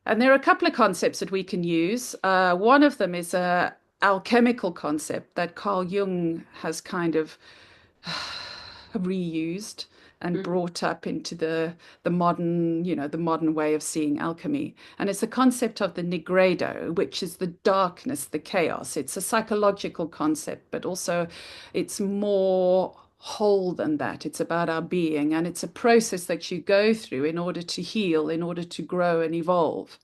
there are a couple of concepts that we can use. One of them is an alchemical concept that Carl Jung has kind of reused and brought up into the modern, the modern way of seeing alchemy. And it's the concept of the nigredo, which is the darkness, the chaos. It's a psychological concept, but also it's more whole than that. It's about our being, and it's a process that you go through in order to heal, in order to grow and evolve.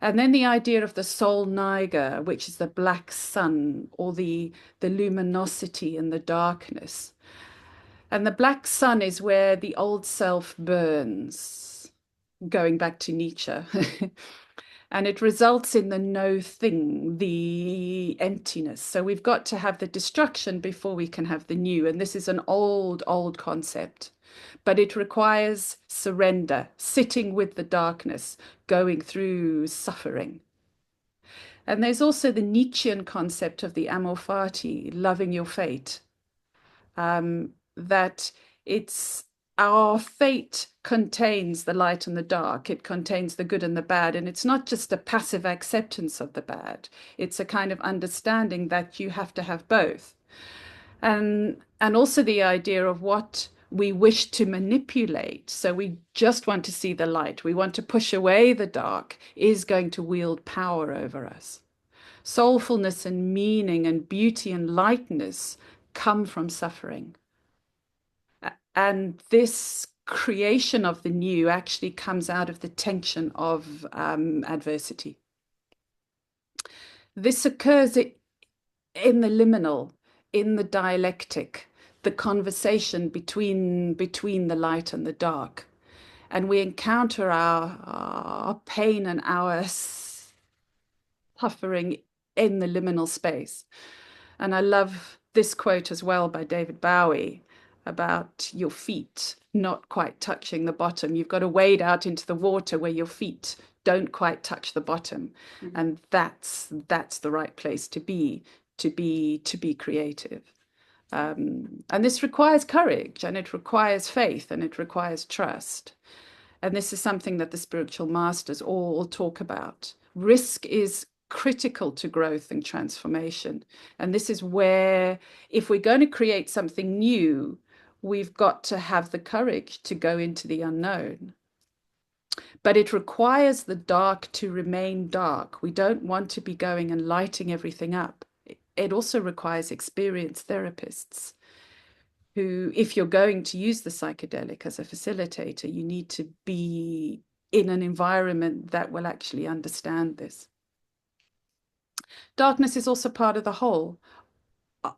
And then the idea of the soul niger, which is the black sun, or the luminosity and the darkness. And the black sun is where the old self burns, going back to Nietzsche. And it results in the no thing, the emptiness. So we've got to have the destruction before we can have the new. And this is an old, old concept. But it requires surrender, sitting with the darkness, going through suffering. And there's also the Nietzschean concept of the amor fati, loving your fate. That it's our fate contains the light and the dark. It contains the good and the bad. And it's not just a passive acceptance of the bad. It's a kind of understanding that you have to have both. And also the idea of what we wish to manipulate. So we just want to see the light. We want to push away the dark is going to wield power over us. Soulfulness and meaning and beauty and lightness come from suffering. And this creation of the new actually comes out of the tension of adversity. This occurs in the liminal, in the dialectic, the conversation between the light and the dark. And we encounter our pain and our suffering in the liminal space. And I love this quote as well by David Bowie about your feet not quite touching the bottom. You've got to wade out into the water where your feet don't quite touch the bottom. Mm-hmm. And that's the right place to be creative. And this requires courage, and it requires faith, and it requires trust. And this is something that the spiritual masters all talk about. Risk is critical to growth and transformation. And this is where, if we're going to create something new, we've got to have the courage to go into the unknown. But it requires the dark to remain dark. We don't want to be going and lighting everything up. It also requires experienced therapists who, if you're going to use the psychedelic as a facilitator, you need to be in an environment that will actually understand this. Darkness is also part of the whole.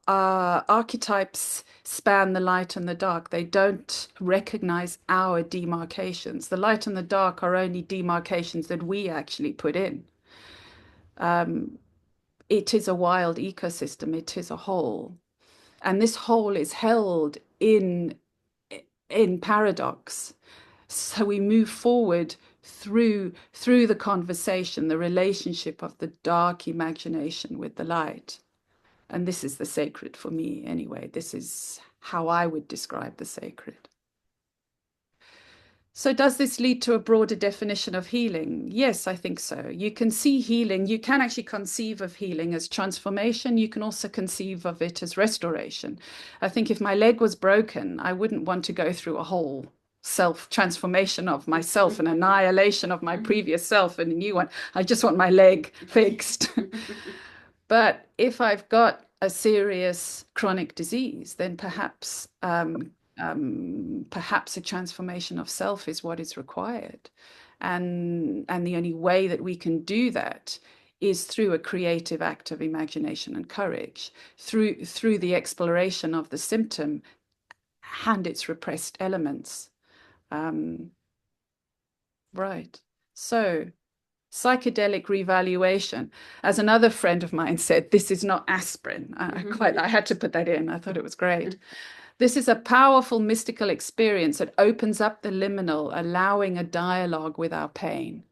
Archetypes span the light and the dark. They don't recognize our demarcations. The light and the dark are only demarcations that we actually put in. It is a wild ecosystem. It is a whole. And this whole is held in paradox. So we move forward through the conversation, the relationship of the dark imagination with the light. And this is the sacred for me anyway. This is how I would describe the sacred. So does this lead to a broader definition of healing? Yes, I think so. You can see healing. You can actually conceive of healing as transformation. You can also conceive of it as restoration. I think if my leg was broken, I wouldn't want to go through a whole self-transformation of myself and annihilation of my previous self and a new one. I just want my leg fixed. But if I've got a serious chronic disease, then perhaps a transformation of self is what is required. And the only way that we can do that is through a creative act of imagination and courage, through the exploration of the symptom and its repressed elements. Right. So psychedelic revaluation. As another friend of mine said, this is not aspirin. I had to put that in. I thought it was great. This is a powerful mystical experience that opens up the liminal, allowing a dialogue with our pain.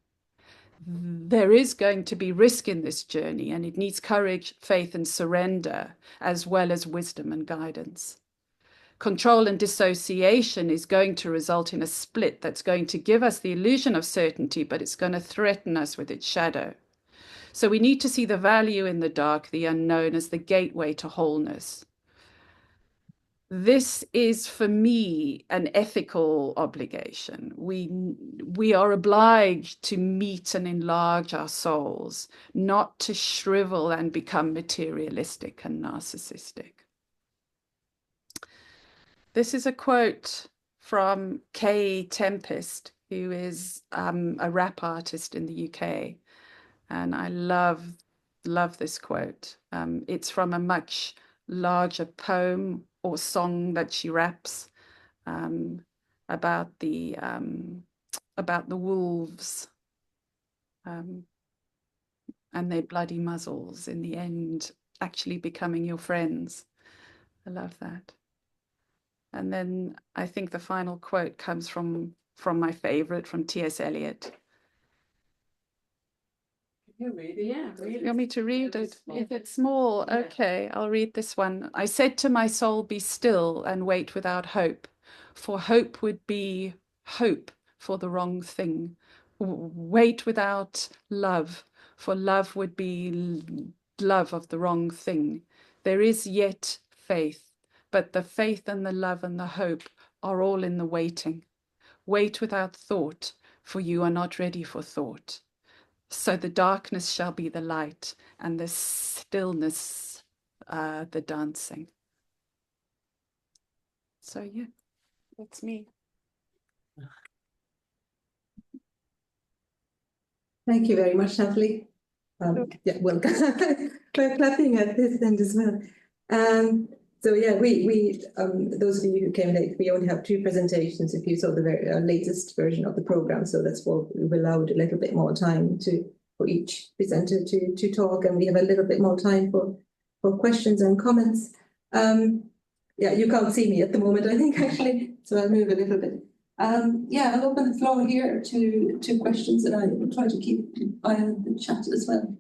There is going to be risk in this journey, and it needs courage, faith, and surrender, as well as wisdom and guidance. Control and dissociation is going to result in a split that's going to give us the illusion of certainty, but it's going to threaten us with its shadow. So we need to see the value in the dark, the unknown, as the gateway to wholeness. This is, for me, an ethical obligation. We are obliged to meet and enlarge our souls, not to shrivel and become materialistic and narcissistic. This is a quote from Kay Tempest, who is a rap artist in the UK. And I love this quote. It's from a much larger poem or song that she raps about the wolves and their bloody muzzles in the end actually becoming your friends. I love that. And then I think the final quote comes from my favorite, from T.S. Eliot. You read it? Yeah, read it. You want me to read it? If it's small, yeah. Okay, I'll read this one. I said to my soul, be still and wait without hope, for hope would be hope for the wrong thing. Wait without love, for love would be love of the wrong thing. There is yet faith, but the faith and the love and the hope are all in the waiting. Wait without thought, for you are not ready for thought. So the darkness shall be the light, and the stillness, the dancing. So yeah, that's me. Thank you very much, Natalie. Yeah, well, we're clapping at this end as well. So yeah, we those of you who came late, we only have 2 presentations. If you saw the very latest version of the program, so that's what we allowed a little bit more time for each presenter to talk, and we have a little bit more time for questions and comments. Yeah, you can't see me at the moment, I think, actually, so I'll move a little bit. Yeah, I'll open the floor here to questions, and I will try to keep an eye on the chat as well.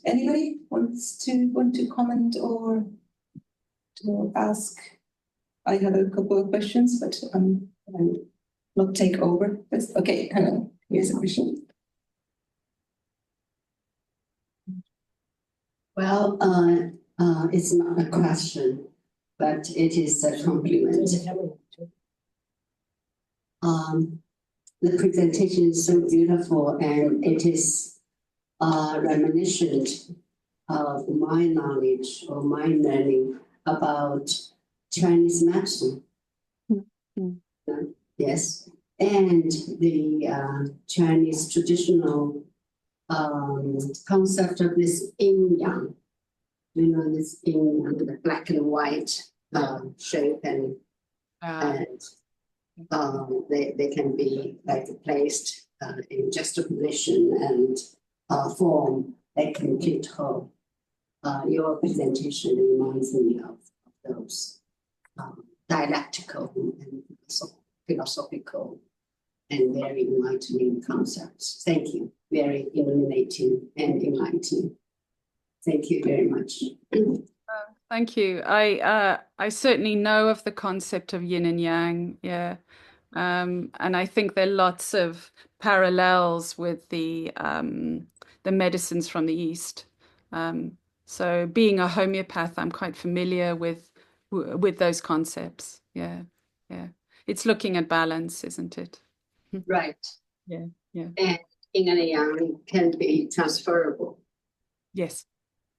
Anybody want to comment or to ask? I have a couple of questions, but I will not take over. Okay, hang on. Here's a question. Well, it's not a question, but it is a compliment. The presentation is so beautiful, and it is reminiscent of my knowledge or my learning about Chinese medicine. Yes, and the Chinese traditional concept of this yin yang. You know, this yin yang, the black and white shape, and they can be like placed in juxtaposition and form that complete whole. Your presentation reminds me of those dialectical and philosophical and very enlightening concepts. Thank you. Very illuminating and enlightening. Thank you very much. Thank you. I certainly know of the concept of yin and yang, yeah. And I think there are lots of parallels with the medicines from the East. So being a homeopath, I'm quite familiar with those concepts. Yeah, yeah. It's looking at balance, isn't it? Right. Yeah, yeah. And yin and yang can be transferable. Yes.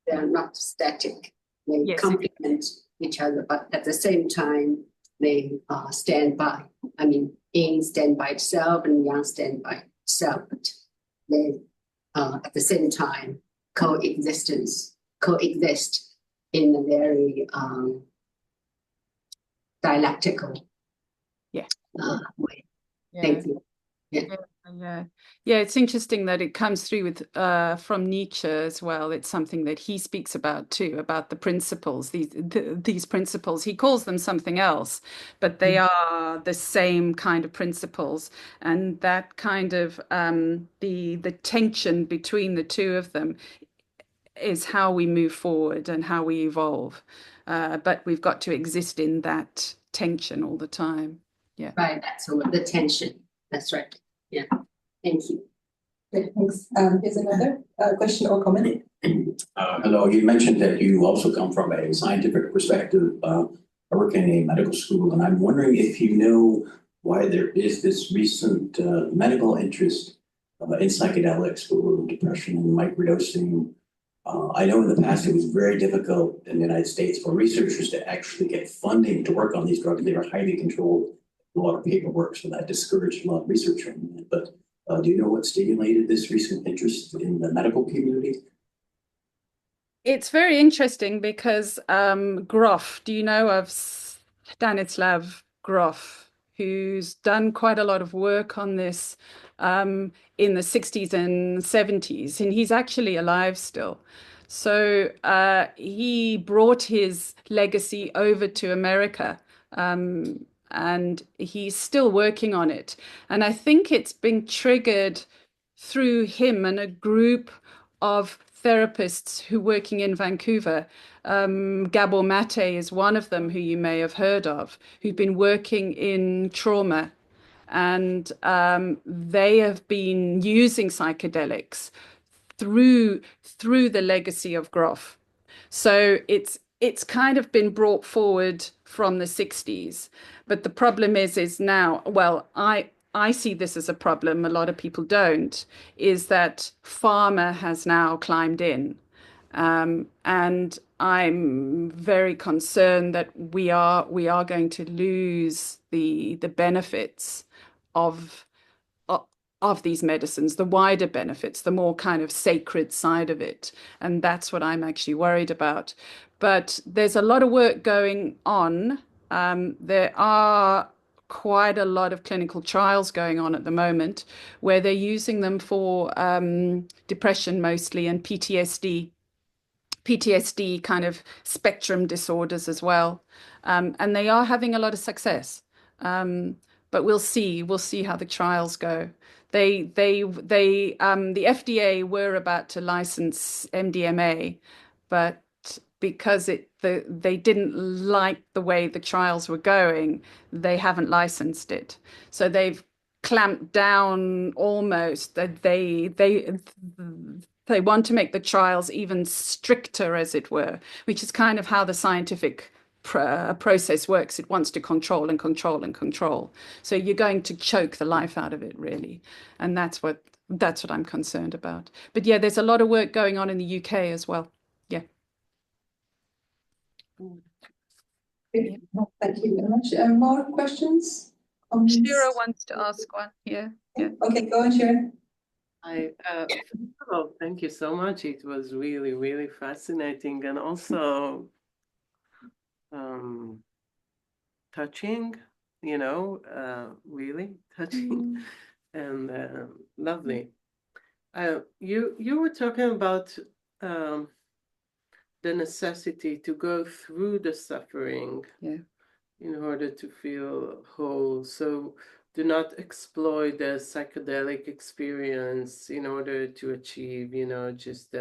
They are not static. They Yes. complement each other, but at the same time, they stand by. I mean, yin stand by itself and yang stand by itself, but they at the same time coexist in a very dialectical way. Yeah. Thank you. Yeah, it's interesting that it comes through with from Nietzsche as well. It's something that he speaks about too, about the principles, these principles. He calls them something else, but they are the same kind of principles. And that kind of the tension between the two of them is how we move forward and how we evolve. But we've got to exist in that tension all the time. Yeah. Right, that's the tension. That's right. Yeah. Thank you. Okay, thanks. Here's another question or comment. Hello, you mentioned that you also come from a scientific perspective, working in a medical school, and I'm wondering if you know why there is this recent medical interest in psychedelics for depression and microdosing. I know in the past it was very difficult in the United States for researchers to actually get funding to work on these drugs. They were highly controlled, a lot of paperwork, so that discouraged a lot of research on it. But do you know what stimulated this recent interest in the medical community? It's very interesting because Grof, do you know of Stanislav Grof, who's done quite a lot of work on this in the 60s and 70s, and he's actually alive still. So he brought his legacy over to America, and he's still working on it. And I think it's been triggered through him and a group of therapists who are working in Vancouver. Gabor Mate is one of them, who you may have heard of, who've been working in trauma. And they have been using psychedelics through the legacy of Grof. So it's kind of been brought forward from the 60s. But the problem is now, well, I see this as a problem, a lot of people don't, is that pharma has now climbed in. And I'm very concerned that we are going to lose the benefits of of these medicines, the wider benefits, the more kind of sacred side of it. And that's what I'm actually worried about. But there's a lot of work going on. There are quite a lot of clinical trials going on at the moment where they're using them for depression mostly and PTSD kind of spectrum disorders as well. And they are having a lot of success. But we'll see how the trials go. The FDA were about to license MDMA, but because they didn't like the way the trials were going, they haven't licensed it. So they've clamped down almost. They want to make the trials even stricter, as it were, which is kind of how the scientific process works. It wants to control and control and control. So you're going to choke the life out of it, really. And that's what I'm concerned about. But yeah, there's a lot of work going on in the UK as well. Yeah. Thank you very much. More questions? Shira wants to ask one. Yeah. Okay, go on, Shira. Well, thank you so much. It was really, really fascinating and also touching, really touching and lovely. You were talking about the necessity to go through the suffering in order to feel whole. So do not exploit the psychedelic experience in order to achieve, just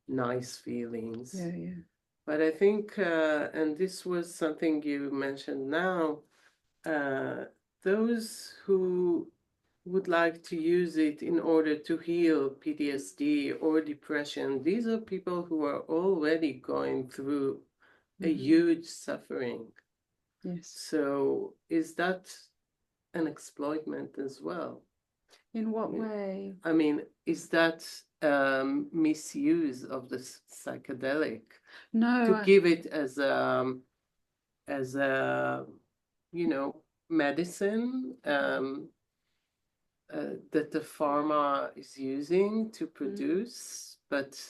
nice feelings. Yeah. But I think, and this was something you mentioned now, those who would like to use it in order to heal PTSD or depression, these are people who are already going through a huge suffering. Yes. So is that an exploitment as well? In what way? I mean, is that misuse of the psychedelic? No. To give it as a medicine that the pharma is using to produce, but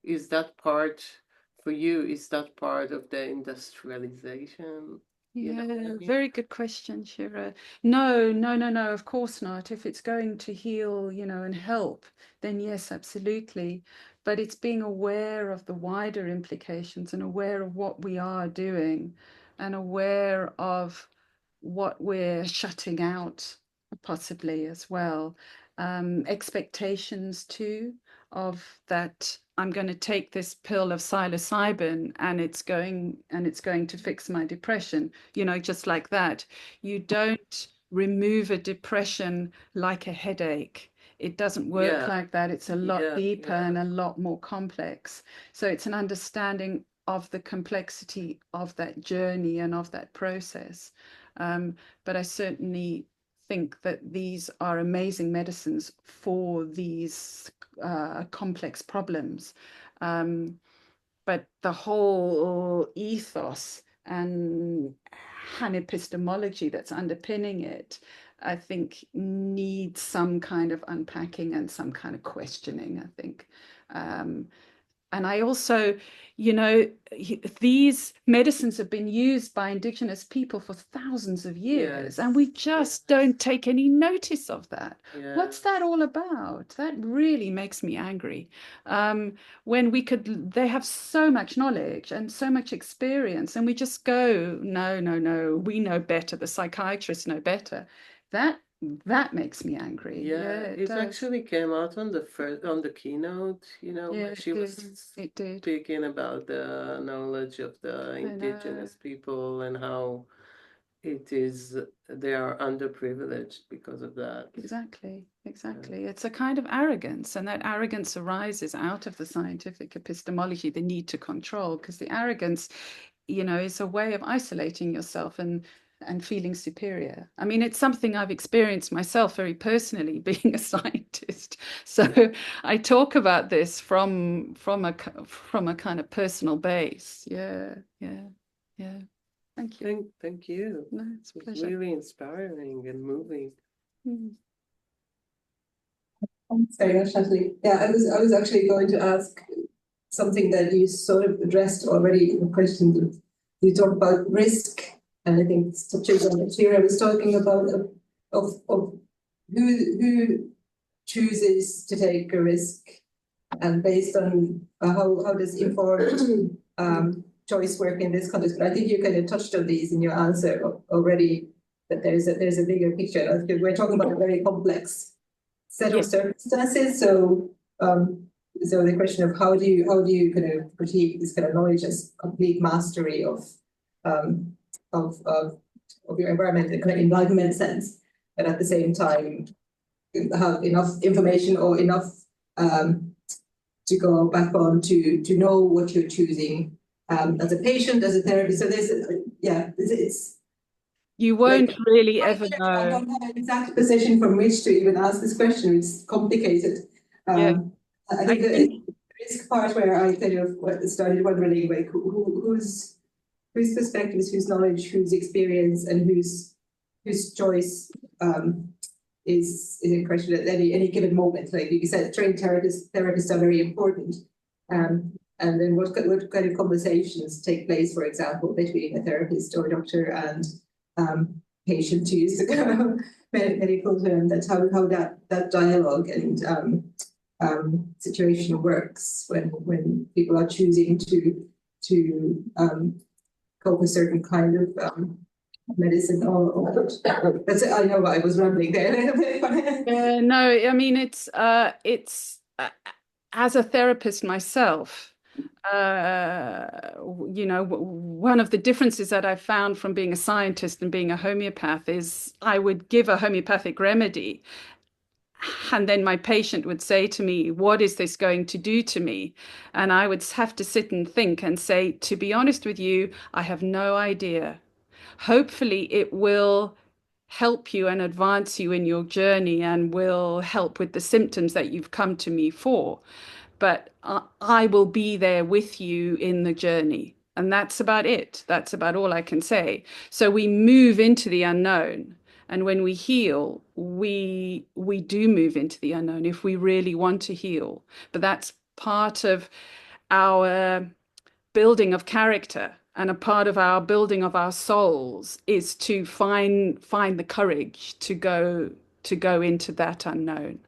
is that part for you? Is that part of the industrialization? Yeah, very good question, Shira. No, of course not. If it's going to heal, and help, then yes, absolutely. But it's being aware of the wider implications and aware of what we are doing and aware of what we're shutting out, possibly as well. Expectations too of that I'm going to take this pill of psilocybin and it's going to fix my depression, just like that. You don't remove a depression like a headache. It doesn't work like that. It's a lot deeper and a lot more complex. So it's an understanding of the complexity of that journey and of that process. But I certainly think that these are amazing medicines for these complex problems. But the whole ethos and epistemology that's underpinning it, I think, needs some kind of unpacking and some kind of questioning, I think. And I also, these medicines have been used by Indigenous people for thousands of years, and we just don't take any notice of that. What's that all about? That really makes me angry. When they have so much knowledge and so much experience, and we just go, no, we know better. The psychiatrists know better. That makes me angry. It actually came out on the keynote, she was speaking about the knowledge of the Indigenous people and how they are underprivileged because of that. Exactly. It's a kind of arrogance, and that arrogance arises out of the scientific epistemology, the need to control, because the arrogance, is a way of isolating yourself and feeling superior. I mean, it's something I've experienced myself very personally, being a scientist. So I talk about this from a kind of personal base. Yeah. Thank you. Thank you. No, it's a pleasure. Really inspiring and moving. Thanks very much, Natalie. Yeah, I was actually going to ask something that you sort of addressed already in the question. That you talked about risk, and I think it touches on it here. I was talking about of who chooses to take a risk, and based on how does informed choice work in this context. But I think you kind of touched on these in your answer already. That there's a bigger picture. We're talking about a very complex set of circumstances. So so the question of how do you kind of critique this kind of knowledge as complete mastery of your environment in kind of enlightenment sense, but at the same time have enough information or enough to go back on to know what you're choosing as a patient, as a therapist. So there's it's You won't really ever I know. don't have an exact position from which to even ask this question. It's complicated. I think the risk part where I kind of started wondering like whose perspectives, whose knowledge, whose experience, and whose choice is in question at any given moment. Like you said, trained therapists are very important. And then what kind of conversations take place, for example, between a therapist or a doctor and patient, to use the medical term. That's how that dialogue and situation works when people are choosing to cope with certain kind of medicine or that's it. I know I was rambling there a little bit. No, I mean it's as a therapist myself, you know, one of the differences that I found from being a scientist and being a homeopath is I would give a homeopathic remedy, and then my patient would say to me, what is this going to do to me? And I would have to sit and think and say, to be honest with you, I have no idea. Hopefully it will help you and advance you in your journey and will help with the symptoms that you've come to me for. But I will be there with you in the journey. And that's about it. That's about all I can say. So we move into the unknown. And when we heal, we do move into the unknown if we really want to heal. But that's part of our building of character, and a part of our building of our souls is to find the courage to go into that unknown.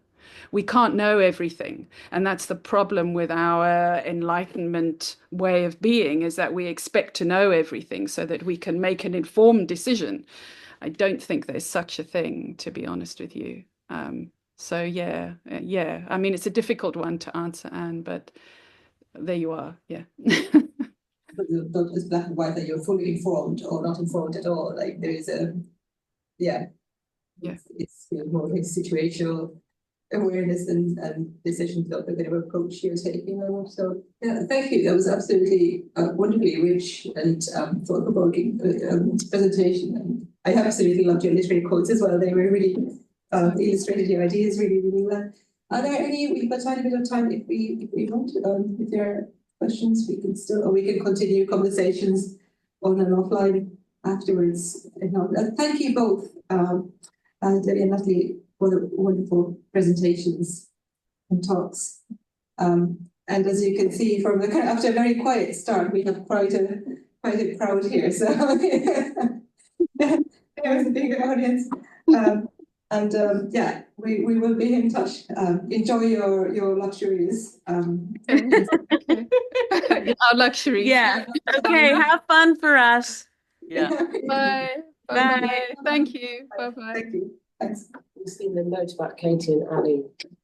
We can't know everything, and that's the problem with our enlightenment way of being, is that we expect to know everything so that we can make an informed decision. I don't think there's such a thing, to be honest with you. So yeah. I mean, it's a difficult one to answer, Anne, but there you are. Yeah. Not as black and white that you're fully informed or not informed at all. Like there is it's more like situational awareness and decisions of the kind of approach you're taking. So yeah, thank you. That was absolutely wonderfully rich and thought-provoking presentation. And I absolutely loved your literary quotes as well. They were really illustrated your ideas really, really well. Are there any? We've got a tiny bit of time if we want. If there are questions, we can continue conversations on and offline afterwards. Thank you both, Debbie and Natalie, for the wonderful presentations and talks. And as you can see, after a very quiet start, we have quite a crowd here. So there's a bigger audience. Yeah, we will be in touch. Enjoy your luxurious. Our luxury. Yeah. Okay. Have fun for us. Yeah. Bye. Bye. Thank you. Bye. Thank you. Thanks. We've seen the note about Katie and Ali.